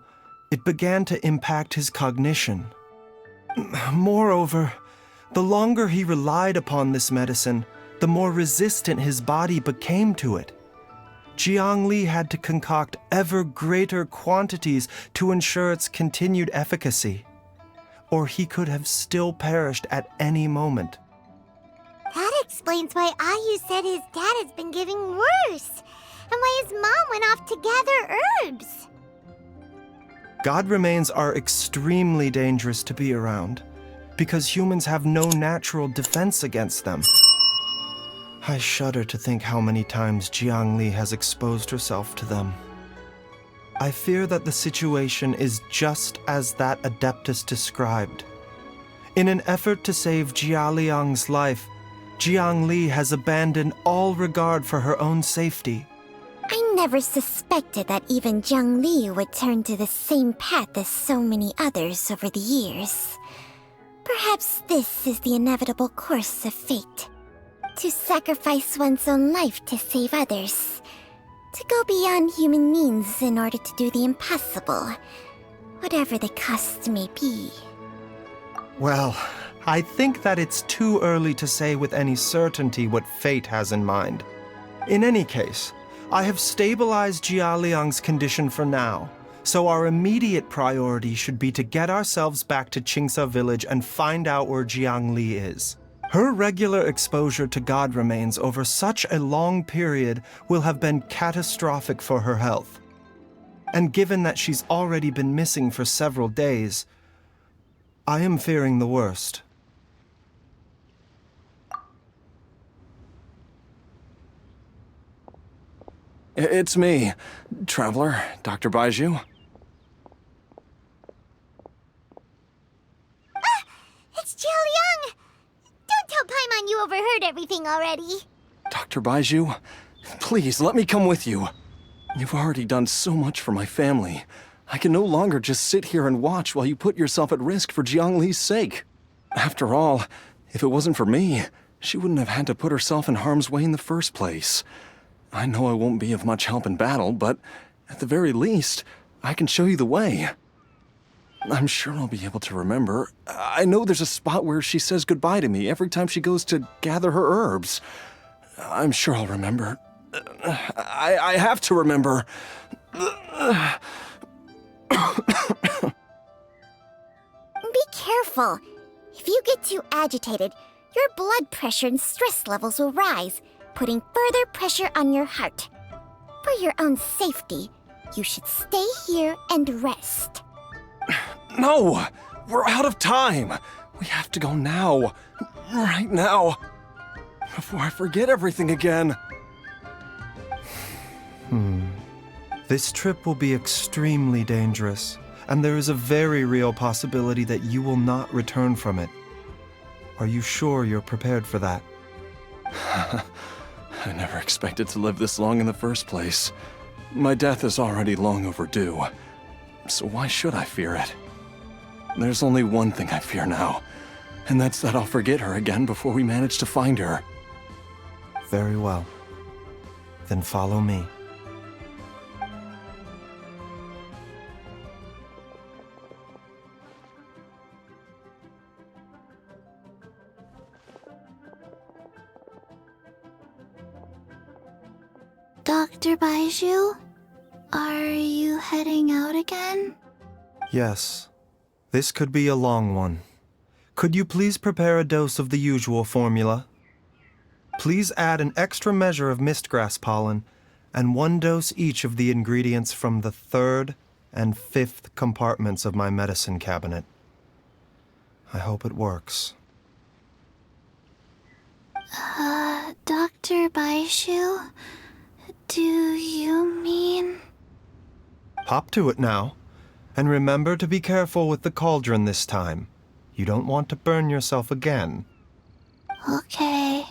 it began to impact his cognition. Moreover, the longer he relied upon this medicine, the more resistant his body became to it. Jiang Li had to concoct ever greater quantities to ensure its continued efficacy, or he could have still perished at any moment. That explains why Ayu said his dad has been getting worse, and why his mom went off to gather herbs. God remains are extremely dangerous to be around, because humans have no natural defense against them. I shudder to think how many times Jiang Li has exposed herself to them. I fear that the situation is just as that Adeptus described. In an effort to save Jialiang's life, Jiang Li has abandoned all regard for her own safety. I never suspected that even Jiang Li would turn to the same path as so many others over the years. Perhaps this is the inevitable course of fate. To sacrifice one's own life to save others. To go beyond human means in order to do the impossible, whatever the cost may be. Well, I think that it's too early to say with any certainty what fate has in mind. In any case, I have stabilized Jia Liang's condition for now, so our immediate priority should be to get ourselves back to Qingsa village and find out where Jiang Li is. Her regular exposure to god remains over such a long period will have been catastrophic for her health. And given that she's already been missing for several days, I am fearing the worst. It's me, Traveler, Dr. Baizhu. It's Jiao Liang! Don't tell Paimon you overheard everything already. Dr. Baizhu, please let me come with you. You've already done so much for my family. I can no longer just sit here and watch while you put yourself at risk for Jiang Li's sake. After all, if it wasn't for me, she wouldn't have had to put herself in harm's way in the first place. I know I won't be of much help in battle, but at the very least, I can show you the way. I'm sure I'll be able to remember. I know there's a spot where she says goodbye to me every time she goes to gather her herbs. I'm sure I'll remember. I have to remember. Be careful. If you get too agitated, your blood pressure and stress levels will rise, putting further pressure on your heart. For your own safety, you should stay here and rest. No! We're out of time! We have to go now. Right now. Before I forget everything again. This trip will be extremely dangerous, and there is a very real possibility that you will not return from it. Are you sure you're prepared for that? I never expected to live this long in the first place. My death is already long overdue. So why should I fear it? There's only one thing I fear now, and that's that I'll forget her again before we manage to find her. Very well. Then follow me. Dr. Baizhu? Are you heading out again? Yes. This could be a long one. Could you please prepare a dose of the usual formula? Please add an extra measure of mistgrass pollen and 1 dose each of the ingredients from the 3rd and 5th compartments of my medicine cabinet. I hope it works. Dr. Baizhu? Do you mean... Hop to it now. And remember to be careful with the cauldron this time. You don't want to burn yourself again. Okay.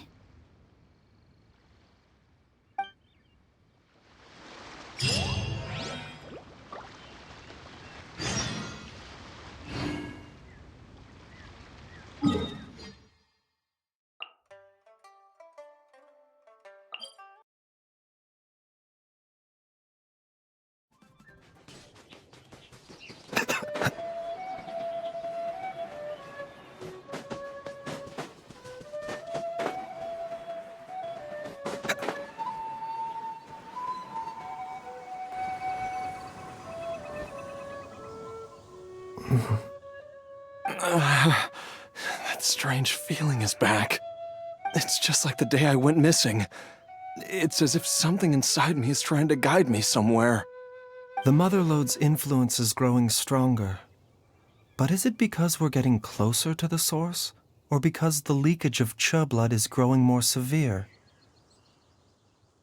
That strange feeling is back. It's just like the day I went missing. It's as if something inside me is trying to guide me somewhere. The Motherlode's influence is growing stronger. But is it because we're getting closer to the source? Or because the leakage of Che blood is growing more severe?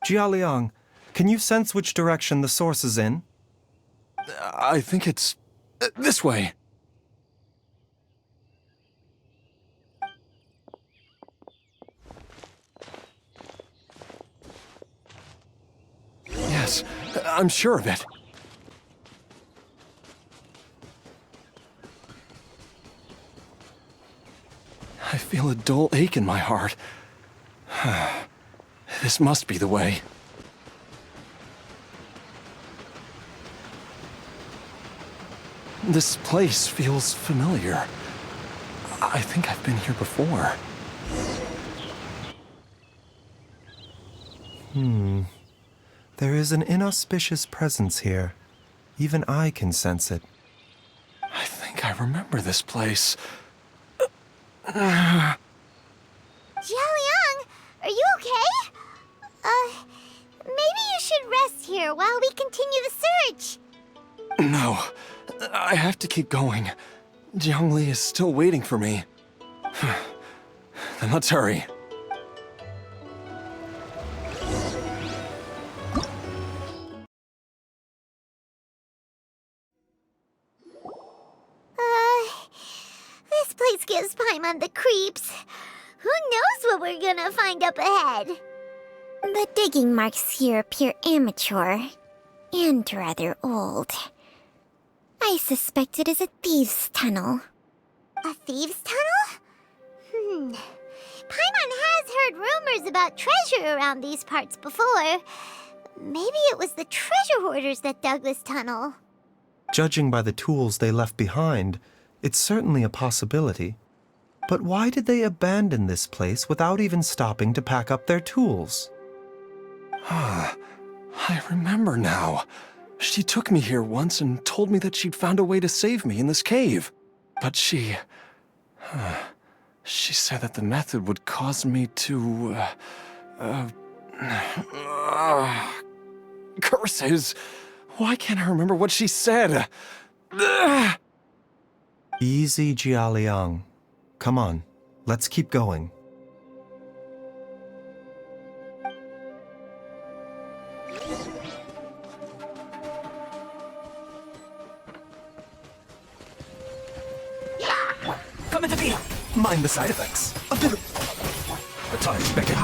Jia Liang, can you sense which direction the source is in? I think it's... this way. Yes, I'm sure of it. I feel a dull ache in my heart. This must be the way. This place feels familiar. I think I've been here before. There is an inauspicious presence here. Even I can sense it. I think I remember this place. Jialiang, are you okay? Maybe you should rest here while we continue the search. No, I have to keep going. Jiangli is still waiting for me. Then let's hurry. This place gives Paimon the creeps. Who knows what we're gonna find up ahead? The digging marks here appear amateur and rather old. I suspect it is a thieves' tunnel. A thieves' tunnel? Paimon has heard rumors about treasure around these parts before. Maybe it was the treasure hoarders that dug this tunnel. Judging by the tools they left behind, it's certainly a possibility. But why did they abandon this place without even stopping to pack up their tools? I remember now. She took me here once and told me that she'd found a way to save me in this cave. But she said that the method would cause me to, curses! Why can't I remember what she said? Easy, Jialiang. Come on, let's keep going. Mind the side effects. A bit of... The time's beckon.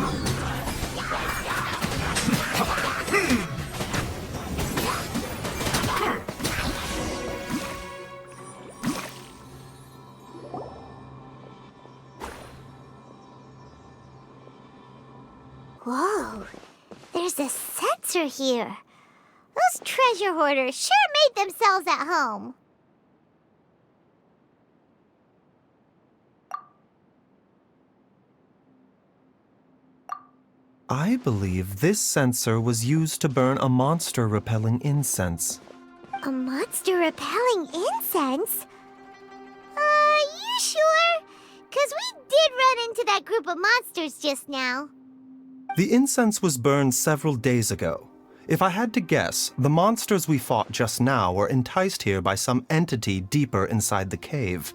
Whoa, there's a sensor here. Those treasure hoarders sure made themselves at home. I believe this sensor was used to burn a monster-repelling incense. A monster repelling incense? You sure? 'Cause we did run into that group of monsters just now. The incense was burned several days ago. If I had to guess, the monsters we fought just now were enticed here by some entity deeper inside the cave.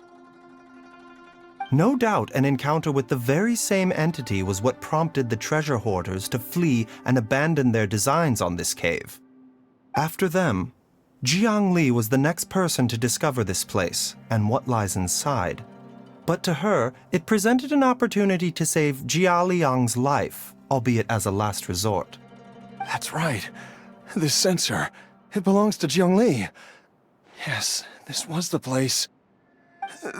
No doubt an encounter with the very same entity was what prompted the treasure hoarders to flee and abandon their designs on this cave. After them, Jiangli was the next person to discover this place and what lies inside. But to her, it presented an opportunity to save Jialiang's life, albeit as a last resort. That's right. This sensor, it belongs to Jiangli. Yes, this was the place.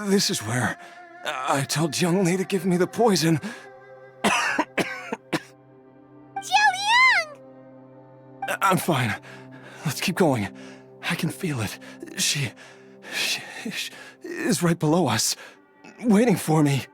This is where I told Jiangli to give me the poison. Jialiang! I'm fine. Let's keep going. I can feel it. She is right below us, waiting for me.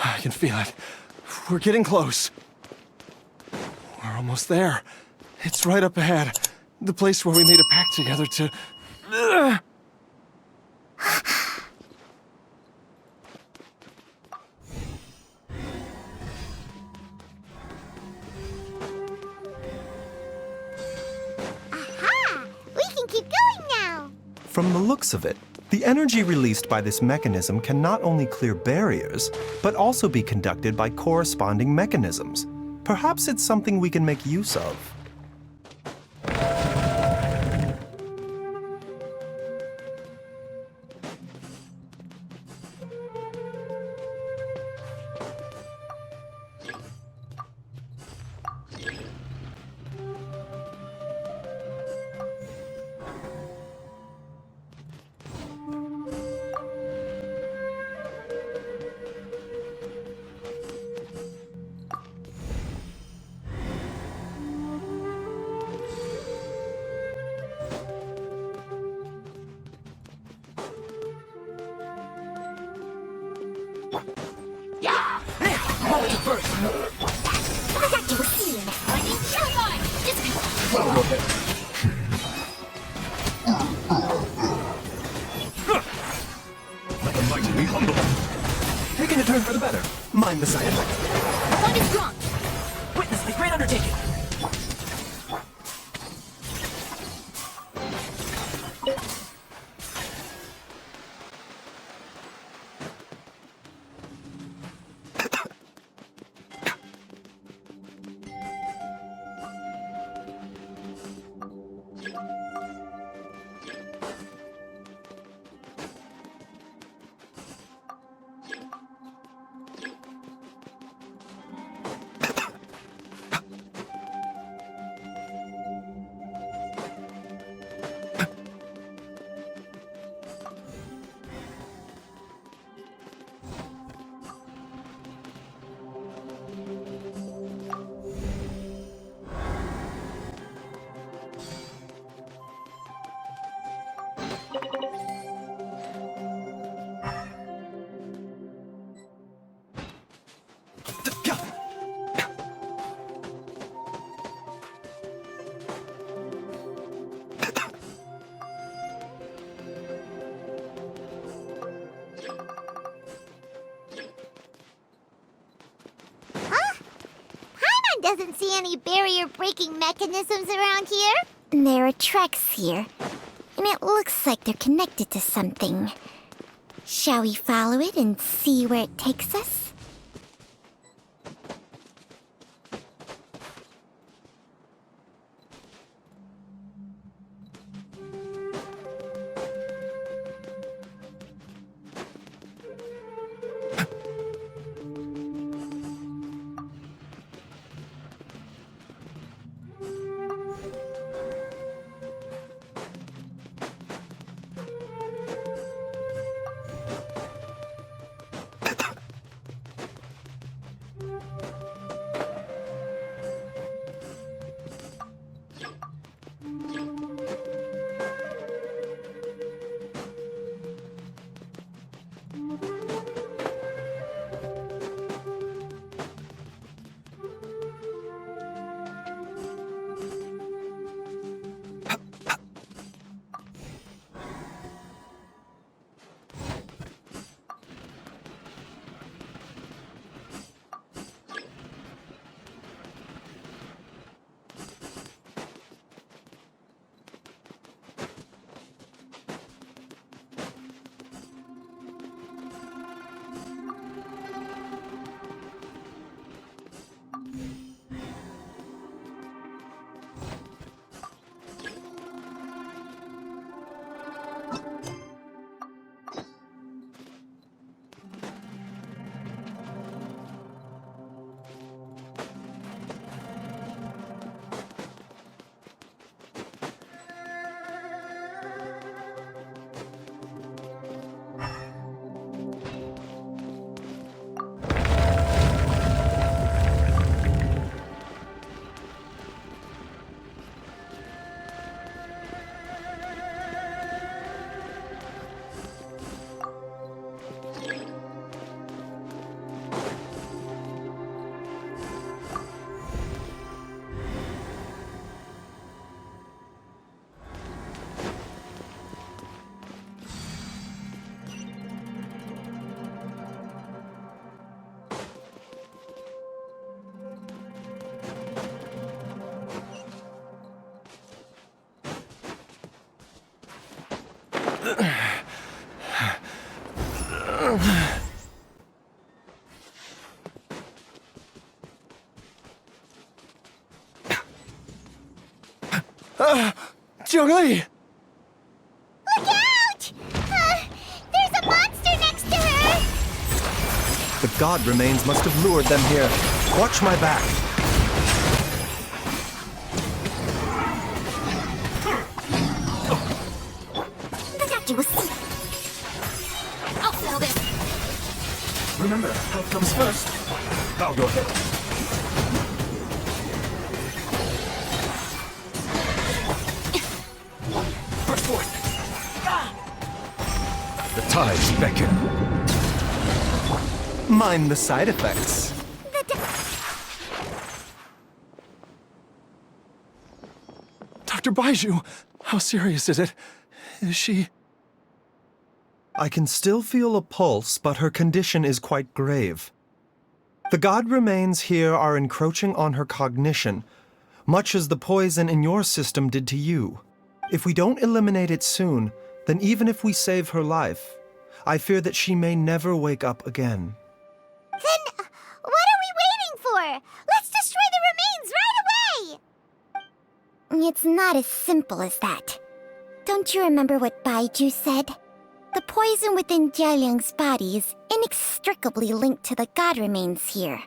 I can feel it. We're getting close. We're almost there. It's right up ahead. The place where we made a pact together to... Aha! We can keep going now. From the looks of it, the energy released by this mechanism can not only clear barriers, but also be conducted by corresponding mechanisms. Perhaps it's something we can make use of. Ulti first. The doctor will see you in a Well, go ahead. Let the mighty be humble. Taking a turn for the better. Mind the side effect. Point is strong. Witness the great undertaking. Doesn't see any barrier-breaking mechanisms around here. There are tracks here, and it looks like they're connected to something. Shall we follow it and see where it takes us? Jiangli! Look out! There's a monster next to her! The god remains must have lured them here. Watch my back. The doctor will see. I'll settle this. Remember, health comes first. I'll go ahead. The tides beckon. Mind the side effects. The Dr. Baizhu, how serious is it? Is she... I can still feel a pulse, but her condition is quite grave. The god remains here are encroaching on her cognition, much as the poison in your system did to you. If we don't eliminate it soon, then even if we save her life, I fear that she may never wake up again. Then what are we waiting for? Let's destroy the remains right away! It's not as simple as that. Don't you remember what Baizhu said? The poison within Jialiang's body is inextricably linked to the god remains here.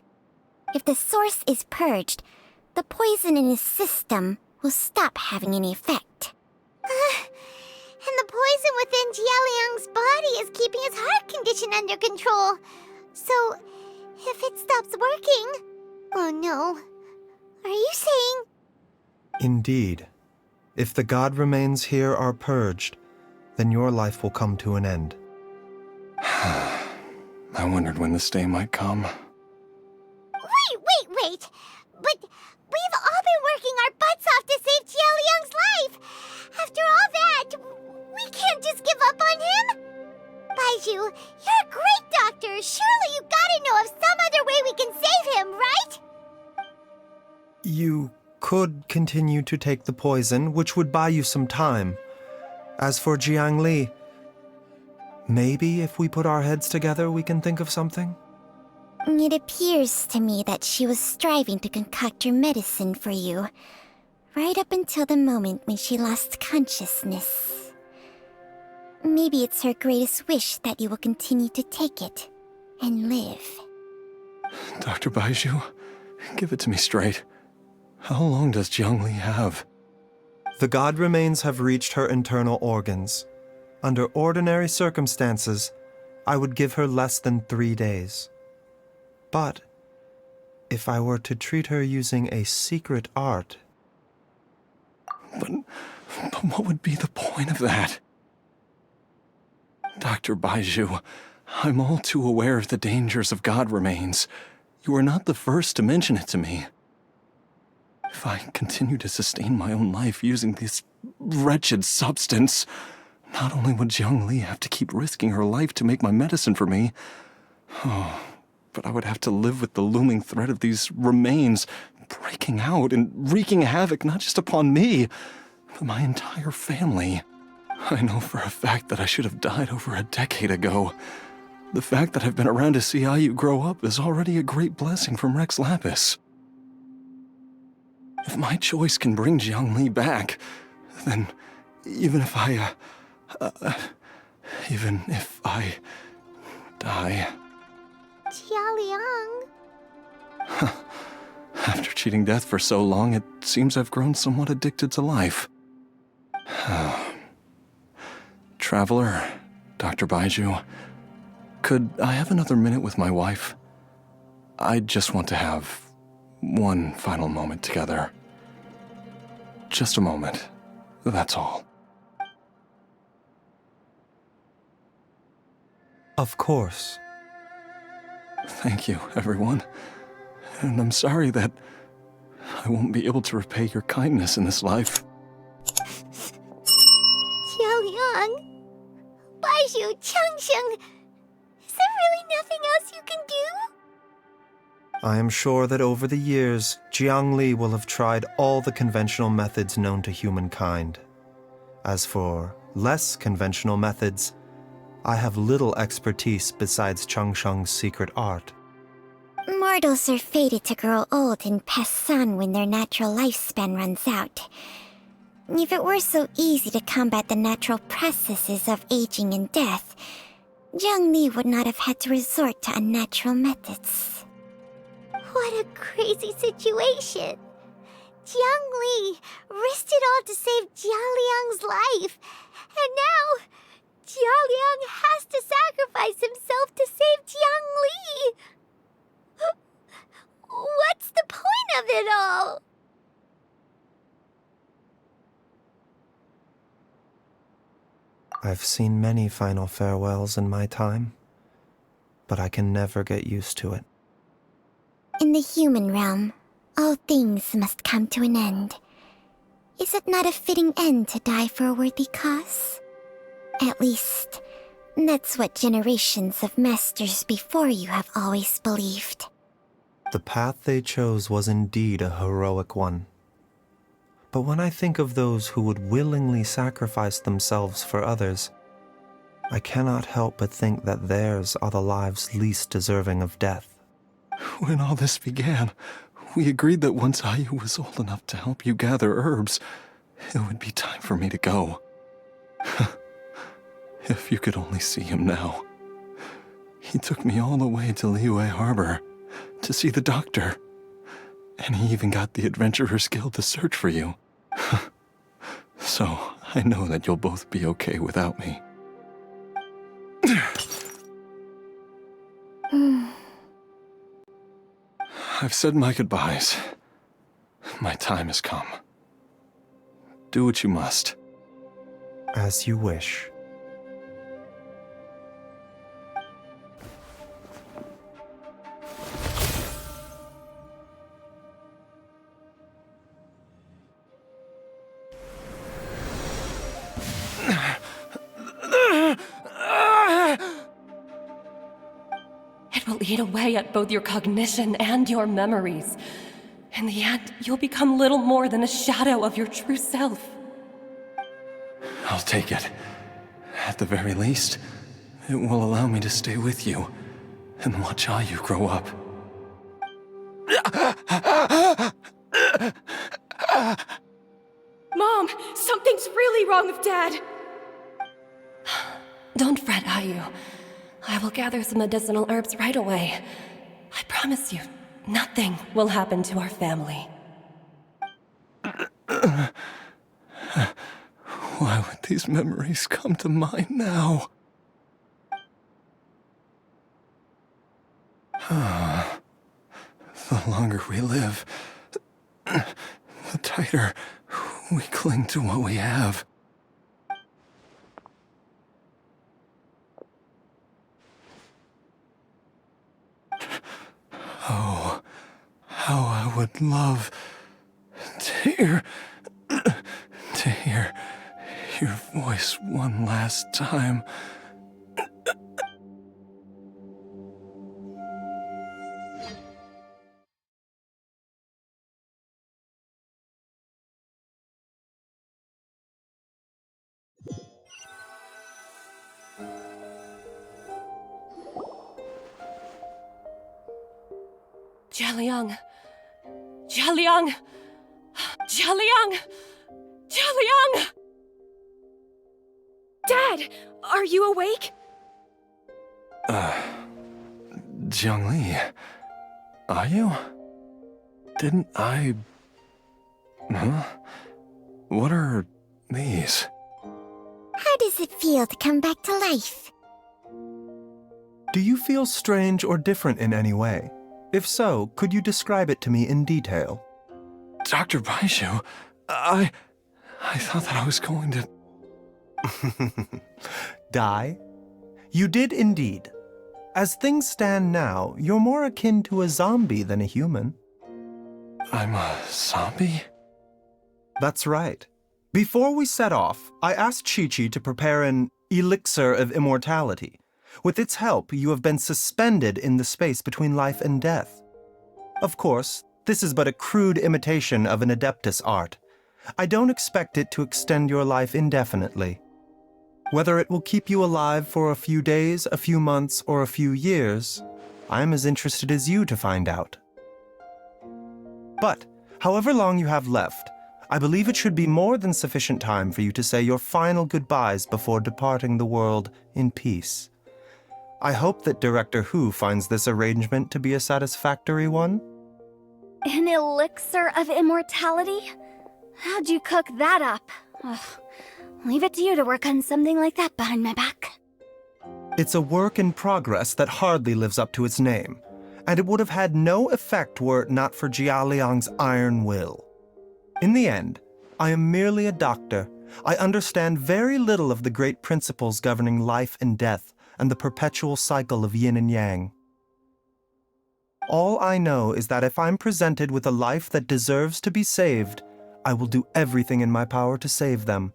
If the source is purged, the poison in his system will stop having any effect. And the poison within Jialiang's body is keeping his heart condition under control. So, if it stops working... Oh no. Are you saying... Indeed. If the god remains here are purged, then your life will come to an end. I wondered when this day might come. Wait! But we've all been working our butts off to save Jialiang's life! After all that, we can't just give up on him! Baizhu, you're a great doctor! Surely you gotta know of some other way we can save him, right? You could continue to take the poison, which would buy you some time. As for Jiang Li, maybe if we put our heads together, we can think of something? It appears to me that she was striving to concoct your medicine for you, right up until the moment when she lost consciousness. Maybe it's her greatest wish that you will continue to take it and live. Dr. Baizhu, give it to me straight. How long does Jiang Li have? The god remains have reached her internal organs. Under ordinary circumstances, I would give her less than 3 days. But if I were to treat her using a secret art... But what would be the point of that? Dr. Baizhu, I'm all too aware of the dangers of god remains. You are not the first to mention it to me. If I continue to sustain my own life using this wretched substance, not only would Jiang Li have to keep risking her life to make my medicine for me, but I would have to live with the looming threat of these remains breaking out and wreaking havoc not just upon me, but my entire family. I know for a fact that I should have died over a decade ago. The fact that I've been around to see you grow up is already a great blessing from Rex Lapis. If my choice can bring Jiang Li back, then even if I die... Jialiang... After cheating death for so long, it seems I've grown somewhat addicted to life. Traveler, Dr. Baizhu, could I have another minute with my wife? I just want to have one final moment together. Just a moment, that's all. Of course. Thank you, everyone. And I'm sorry that I won't be able to repay your kindness in this life. Jialiang... Baizhu, Changsheng... Is there really nothing else you can do? I am sure that over the years, Jiang Li will have tried all the conventional methods known to humankind. As for less conventional methods, I have little expertise besides Changsheng's secret art. Mortals are fated to grow old and pass on when their natural lifespan runs out. If it were so easy to combat the natural processes of aging and death, Jiang Li would not have had to resort to unnatural methods. What a crazy situation. Jiang Li risked it all to save Jialiang's life. And now, Jialiang has to sacrifice himself to save Jiang Li. What's the point of it all? I've seen many final farewells in my time, but I can never get used to it. In the human realm, all things must come to an end. Is it not a fitting end to die for a worthy cause? At least, that's what generations of masters before you have always believed. The path they chose was indeed a heroic one. But when I think of those who would willingly sacrifice themselves for others, I cannot help but think that theirs are the lives least deserving of death. When all this began, we agreed that once Hoyo was old enough to help you gather herbs, it would be time for me to go. If you could only see him now. He took me all the way to Liyue Harbor to see the doctor. And he even got the Adventurers Guild to search for you. So, I know that you'll both be okay without me. I've said my goodbyes. My time has come. Do what you must. As you wish. It will eat away at both your cognition and your memories. In the end, you'll become little more than a shadow of your true self. I'll take it. At the very least, it will allow me to stay with you and watch Hoyo grow up. Mom, something's really wrong with Dad. Don't fret, Hoyo. I will gather some medicinal herbs right away. I promise you, nothing will happen to our family. Why would these memories come to mind now? The longer we live, the tighter we cling to what we have. Oh, how I would love to hear your voice one last time. Jialiang! Jialiang! Jialiang! Jialiang! Dad, are you awake? Jiangli, are you? Didn't I... Huh? What are these? How does it feel to come back to life? Do you feel strange or different in any way? If so, could you describe it to me in detail? Dr. Baizhu, I thought that I was going to... Die? You did indeed. As things stand now, you're more akin to a zombie than a human. I'm a zombie? That's right. Before we set off, I asked Chi-Chi to prepare an elixir of immortality. With its help, you have been suspended in the space between life and death. Of course, this is but a crude imitation of an Adeptus art. I don't expect it to extend your life indefinitely. Whether it will keep you alive for a few days, a few months, or a few years, I am as interested as you to find out. But, however long you have left, I believe it should be more than sufficient time for you to say your final goodbyes before departing the world in peace. I hope that Director Hu finds this arrangement to be a satisfactory one. An elixir of immortality? How'd you cook that up? Ugh. Leave it to you to work on something like that behind my back. It's a work in progress that hardly lives up to its name, and it would have had no effect were it not for Jialiang's iron will. In the end, I am merely a doctor. I understand very little of the great principles governing life and death and the perpetual cycle of yin and yang. All I know is that if I'm presented with a life that deserves to be saved, I will do everything in my power to save them.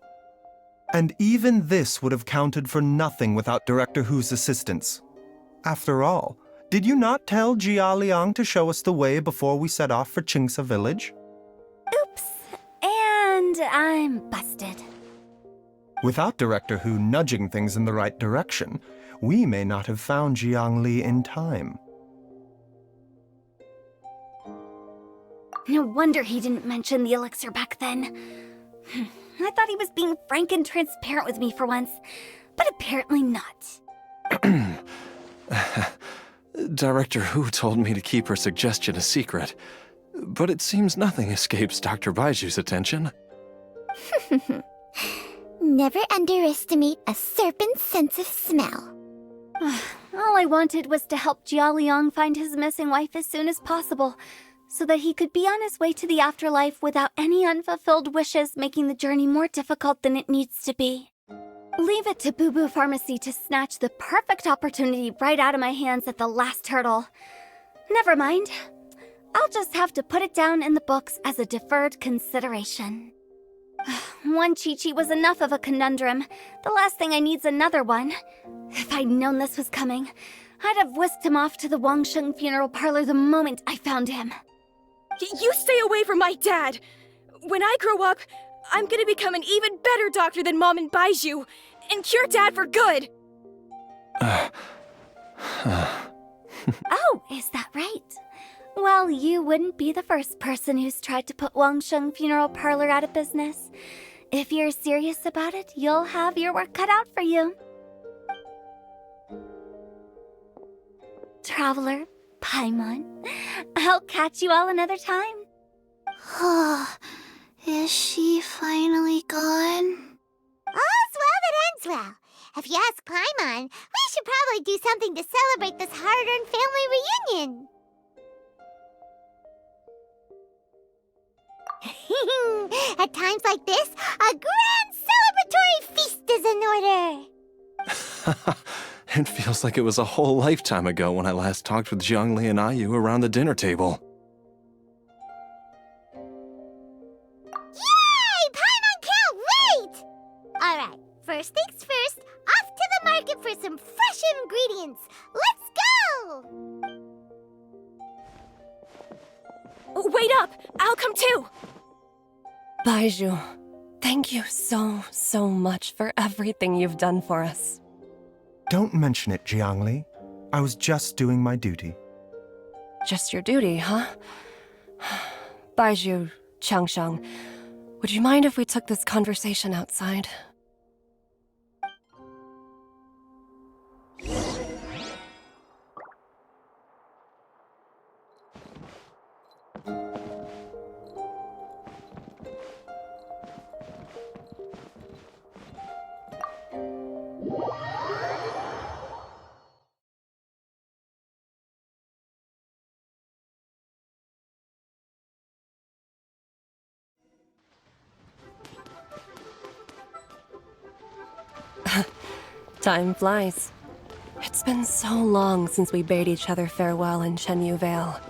And even this would have counted for nothing without Director Hu's assistance. After all, did you not tell Jia Liang to show us the way before we set off for Qingsa village? Oops. And I'm busted. Without Director Hu nudging things in the right direction, we may not have found Jiangli in time. No wonder he didn't mention the elixir back then. I thought he was being frank and transparent with me for once, but apparently not. Director Hu told me to keep her suggestion a secret, but it seems nothing escapes Dr. Baizhu's attention. Never underestimate a serpent's sense of smell. All I wanted was to help Jia Liang find his missing wife as soon as possible, so that he could be on his way to the afterlife without any unfulfilled wishes making the journey more difficult than it needs to be. Leave it to Boo Boo Pharmacy to snatch the perfect opportunity right out of my hands at the last hurdle. Never mind. I'll just have to put it down in the books as a deferred consideration. One Chi-Chi was enough of a conundrum. The last thing I need's another one. If I'd known this was coming, I'd have whisked him off to the Wangsheng funeral parlor the moment I found him. You stay away from my dad! When I grow up, I'm gonna become an even better doctor than Mom and Baizhu, and cure Dad for good! Oh, is that right? Well, you wouldn't be the first person who's tried to put Wangsheng Funeral Parlor out of business. If you're serious about it, you'll have your work cut out for you. Traveler, Paimon, I'll catch you all another time. Is she finally gone? All's well that ends well. If you ask Paimon, we should probably do something to celebrate this hard-earned family reunion. At times like this, a grand celebratory feast is in order. It feels like it was a whole lifetime ago when I last talked with Zhongli and Ayu around the dinner table. Yay! Paimon can't wait! Alright, first things first, off to the market for some fresh ingredients. Let's go! Wait up! I'll come too! Baizhu, thank you so much for everything you've done for us. Don't mention it, Jiangli. I was just doing my duty. Just your duty, huh? Baizhu, Changsheng, would you mind if we took this conversation outside? Time flies. It's been so long since we bade each other farewell in Chenyu Vale.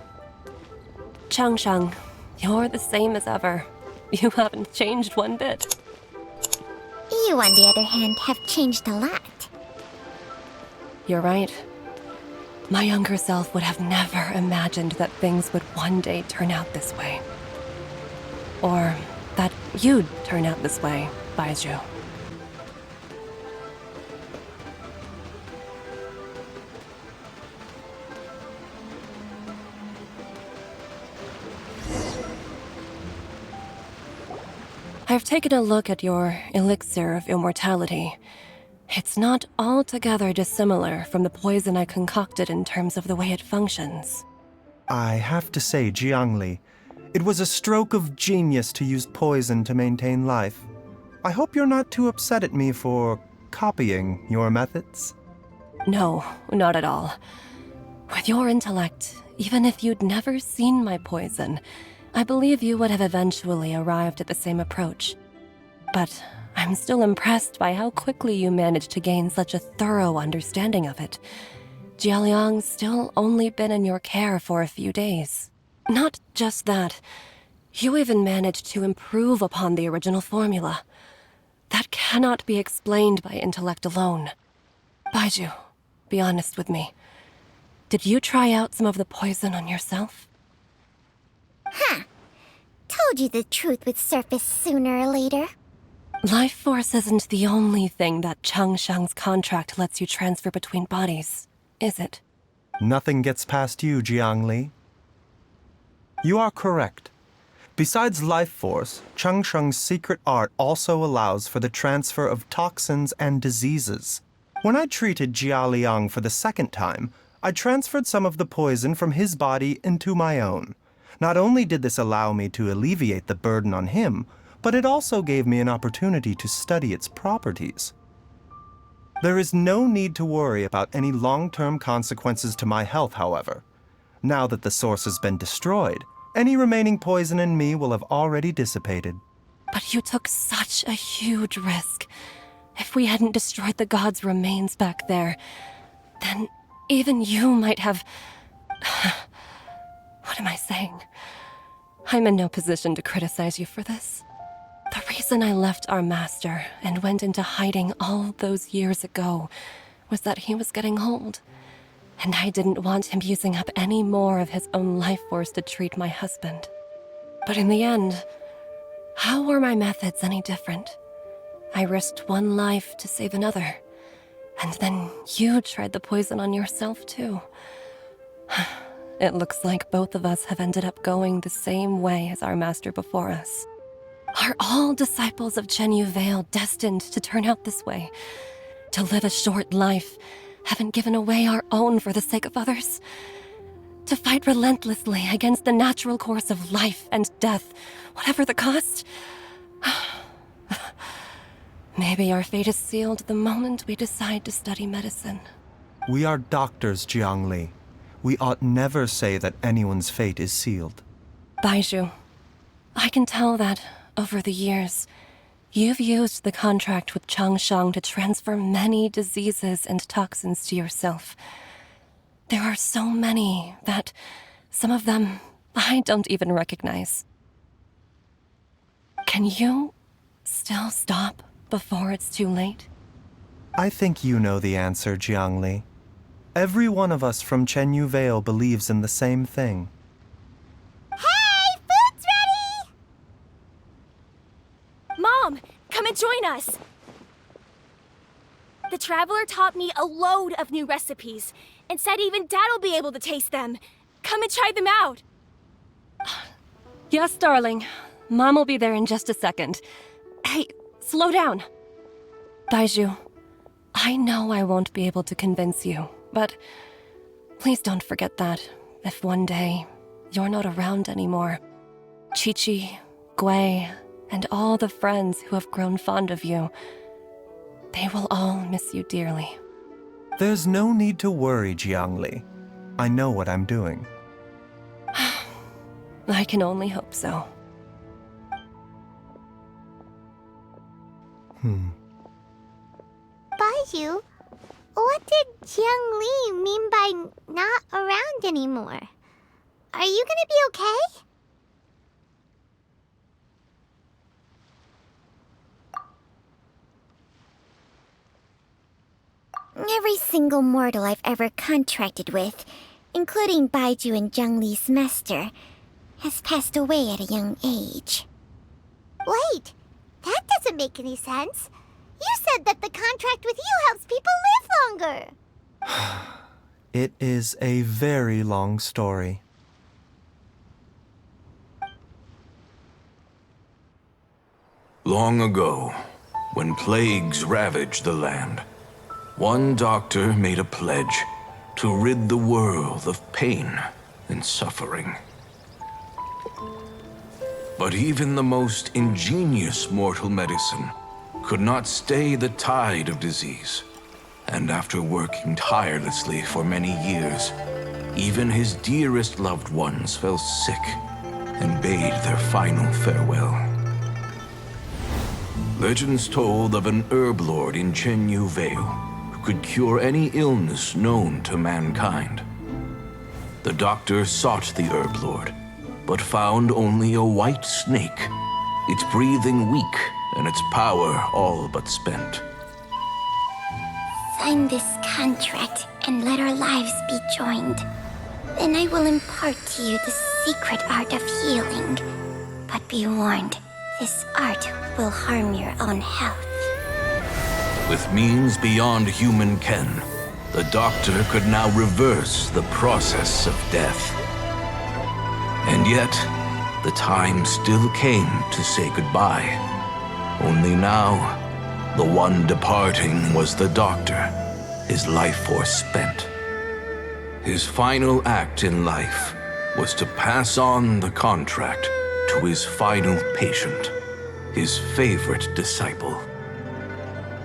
Changsheng, you're the same as ever. You haven't changed one bit. You, on the other hand, have changed a lot. You're right. My younger self would have never imagined that things would one day turn out this way. Or that you'd turn out this way, Baizhu. I've taken a look at your elixir of immortality. It's not altogether dissimilar from the poison I concocted in terms of the way it functions. I have to say, Jiangli, it was a stroke of genius to use poison to maintain life. I hope you're not too upset at me for copying your methods. No, not at all. With your intellect, even if you'd never seen my poison, I believe you would have eventually arrived at the same approach. But I'm still impressed by how quickly you managed to gain such a thorough understanding of it. Jialiang's still only been in your care for a few days. Not just that, You even managed to improve upon the original formula. That cannot be explained by intellect alone. Baizhu, be honest with me. Did you try out some of the poison on yourself? Huh. Told you the truth would surface sooner or later. Life force isn't the only thing that Changshang's contract lets you transfer between bodies, is it? Nothing gets past you, Jiangli. You are correct. Besides life force, Changsheng's secret art also allows for the transfer of toxins and diseases. When I treated Jia Liang for the second time, I transferred some of the poison from his body into my own. Not only did this allow me to alleviate the burden on him, but it also gave me an opportunity to study its properties. There is no need to worry about any long-term consequences to my health, however. Now that the source has been destroyed, any remaining poison in me will have already dissipated. But you took such a huge risk. If we hadn't destroyed the god's remains back there, then even you might have... What am I saying? I'm in no position to criticize you for this. The reason I left our master and went into hiding all those years ago was that he was getting old, and I didn't want him using up any more of his own life force to treat my husband. But in the end, how were my methods any different? I risked one life to save another, and then you tried the poison on yourself too. It looks like both of us have ended up going the same way as our master before us. Are all disciples of Chenyu Vale destined to turn out this way? To live a short life, having given away our own for the sake of others? To fight relentlessly against the natural course of life and death, whatever the cost? Maybe our fate is sealed the moment we decide to study medicine. We are doctors, Jiangli. We ought never say that anyone's fate is sealed. Baizhu, I can tell that, over the years, you've used the contract with Changshang to transfer many diseases and toxins to yourself. There are so many that, some of them, I don't even recognize. Can you still stop before it's too late? I think you know the answer, Jiangli. Every one of us from Chenyu Vale believes in the same thing. Hey, food's ready! Mom, come and join us! The Traveler taught me a load of new recipes, and said even Dad'll be able to taste them. Come and try them out! Yes, darling. Mom will be there in just a second. Hey, slow down. Baizhu, I know I won't be able to convince you, but please don't forget that if one day you're not around anymore, Chi-Chi, Gui, and all the friends who have grown fond of you, they will all miss you dearly. There's no need to worry, Jiangli. I know what I'm doing. I can only hope so. Baizhu, what did Jiang Li mean by not around anymore? Are you gonna be okay? Every single mortal I've ever contracted with, including Baizhu and Jiang Li's master, has passed away at a young age. Wait, that doesn't make any sense. You said that the contract with you helps people live longer. It is a very long story. Long ago, when plagues ravaged the land, one doctor made a pledge to rid the world of pain and suffering. But even the most ingenious mortal medicine could not stay the tide of disease. And after working tirelessly for many years, even his dearest loved ones fell sick and bade their final farewell. Legends told of an herb lord in Chenyu Vale who could cure any illness known to mankind. The doctor sought the herb lord, but found only a white snake, its breathing weak and its power all but spent. Sign this contract and let our lives be joined. Then I will impart to you the secret art of healing. But be warned, this art will harm your own health. With means beyond human ken, the doctor could now reverse the process of death. And yet, the time still came to say goodbye. Only now, the one departing was the doctor, his life force spent. His final act in life was to pass on the contract to his final patient, his favorite disciple.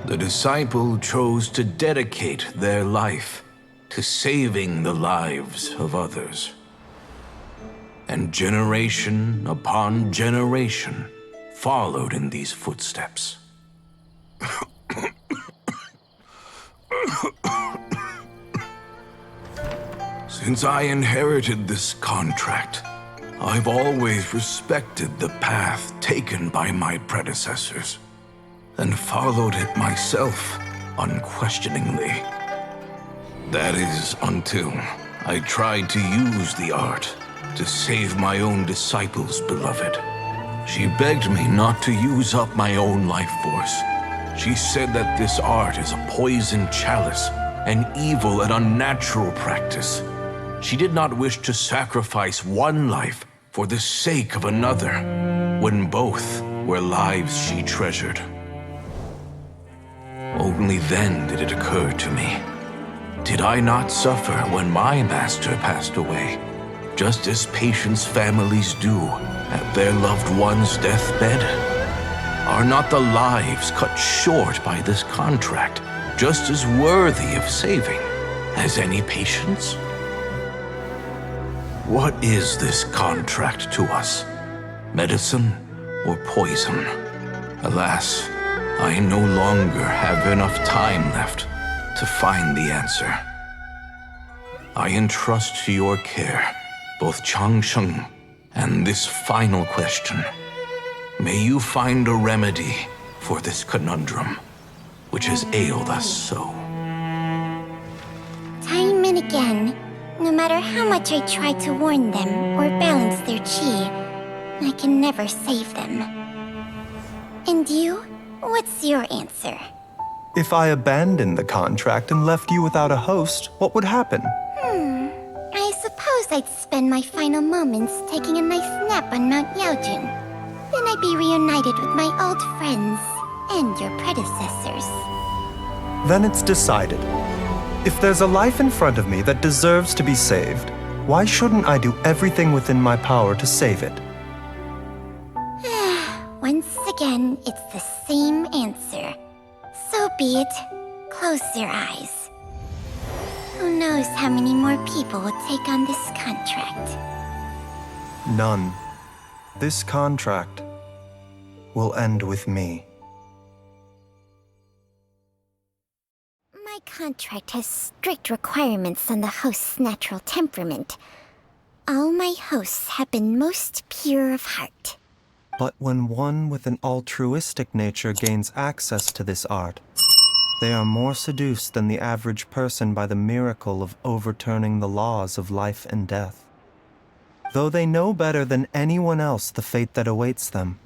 The disciple chose to dedicate their life to saving the lives of others. And generation upon generation followed in these footsteps. Since I inherited this contract, I've always respected the path taken by my predecessors and followed it myself unquestioningly. That is until I tried to use the art to save my own disciple's beloved. She begged me not to use up my own life force. She said that this art is a poisoned chalice, an evil and unnatural practice. She did not wish to sacrifice one life for the sake of another, when both were lives she treasured. Only then did it occur to me. Did I not suffer when my master passed away, just as patients' families do at their loved one's deathbed? Are not the lives cut short by this contract just as worthy of saving as any patients? What is this contract to us? Medicine or poison? Alas, I no longer have enough time left to find the answer. I entrust to your care both Changsheng and this final question. May you find a remedy for this conundrum, which has ailed us so. Time and again, no matter how much I try to warn them or balance their chi, I can never save them. And you? What's your answer? If I abandoned the contract and left you without a host, what would happen? I suppose I'd spend my final moments taking a nice nap on Mount Yaojun. Then I'd be reunited with my old friends and your predecessors. Then it's decided. If there's a life in front of me that deserves to be saved, why shouldn't I do everything within my power to save it? Once again, it's the same answer. So be it. Close your eyes. Who knows how many more people will take on this contract? None. This contract will end with me. My contract has strict requirements on the host's natural temperament. All my hosts have been most pure of heart. But when one with an altruistic nature gains access to this art, they are more seduced than the average person by the miracle of overturning the laws of life and death. Though they know better than anyone else the fate that awaits them,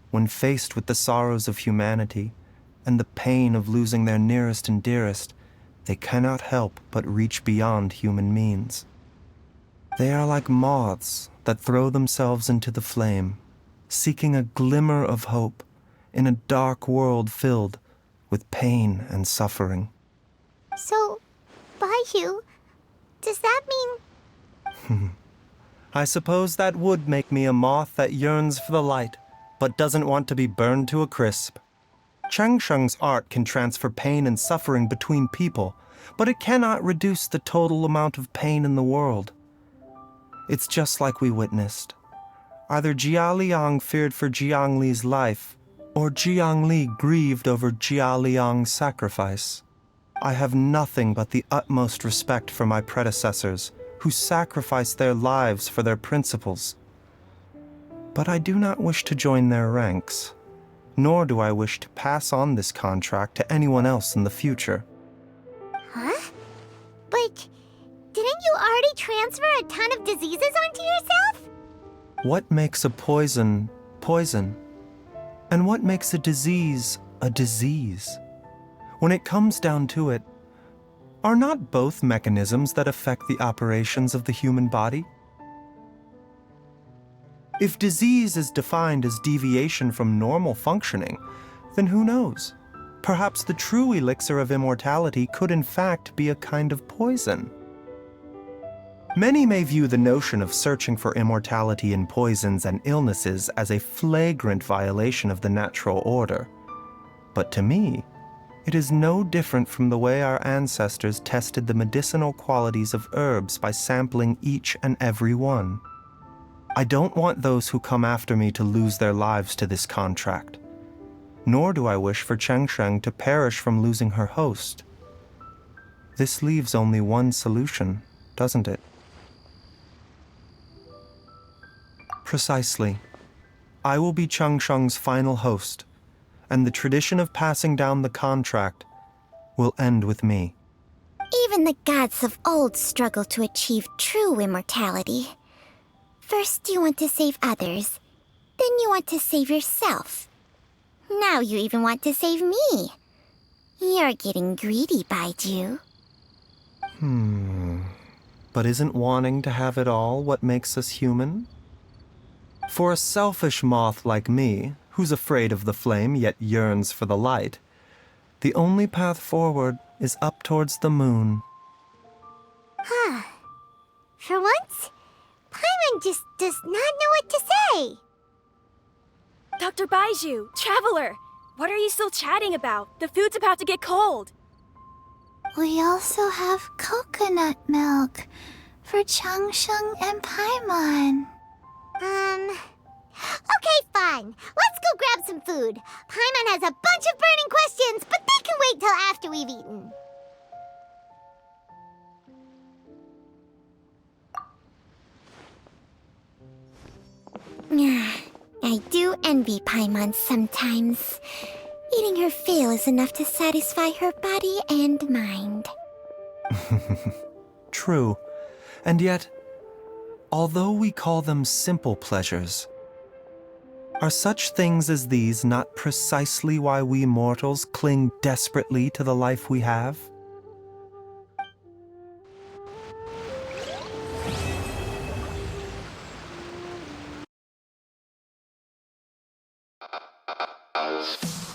when faced with the sorrows of humanity and the pain of losing their nearest and dearest, they cannot help but reach beyond human means. They are like moths that throw themselves into the flame, seeking a glimmer of hope in a dark world filled with pain and suffering. So, Baizhu, does that mean... I suppose that would make me a moth that yearns for the light, but doesn't want to be burned to a crisp. Changsheng's art can transfer pain and suffering between people, but it cannot reduce the total amount of pain in the world. It's just like we witnessed. Either Jia Liang feared for Jiang Li's life, or Jiang Li grieved over Jia Liang's sacrifice. I have nothing but the utmost respect for my predecessors, who sacrificed their lives for their principles, But I do not wish to join their ranks, nor do I wish to pass on this contract to anyone else in the future. Huh? But didn't you already transfer a ton of diseases onto yourself? What makes a poison poison? And what makes a disease a disease? When it comes down to it, are not both mechanisms that affect the operations of the human body? If disease is defined as deviation from normal functioning, then who knows? Perhaps the true elixir of immortality could in fact be a kind of poison. Many may view the notion of searching for immortality in poisons and illnesses as a flagrant violation of the natural order. But to me, it is no different from the way our ancestors tested the medicinal qualities of herbs by sampling each and every one. I don't want those who come after me to lose their lives to this contract. Nor do I wish for Chengsheng to perish from losing her host. This leaves only one solution, doesn't it? Precisely. I will be Chengsheng's final host, and the tradition of passing down the contract will end with me. Even the gods of old struggle to achieve true immortality. First you want to save others, then you want to save yourself. Now you even want to save me. You're getting greedy, Baizhu. But isn't wanting to have it all what makes us human? For a selfish moth like me, who's afraid of the flame yet yearns for the light, the only path forward is up towards the moon. For once, Paimon just does not know what to say. Dr. Baizhu, Traveler, what are you still chatting about? The food's about to get cold. We also have coconut milk for Changsheng and Paimon. Okay, fine. Let's go grab some food. Paimon has a bunch of burning questions, but they can wait till after we've eaten. I do envy Paimon sometimes. Eating her fill is enough to satisfy her body and mind. True. And yet, although we call them simple pleasures, are such things as these not precisely why we mortals cling desperately to the life we have? Us.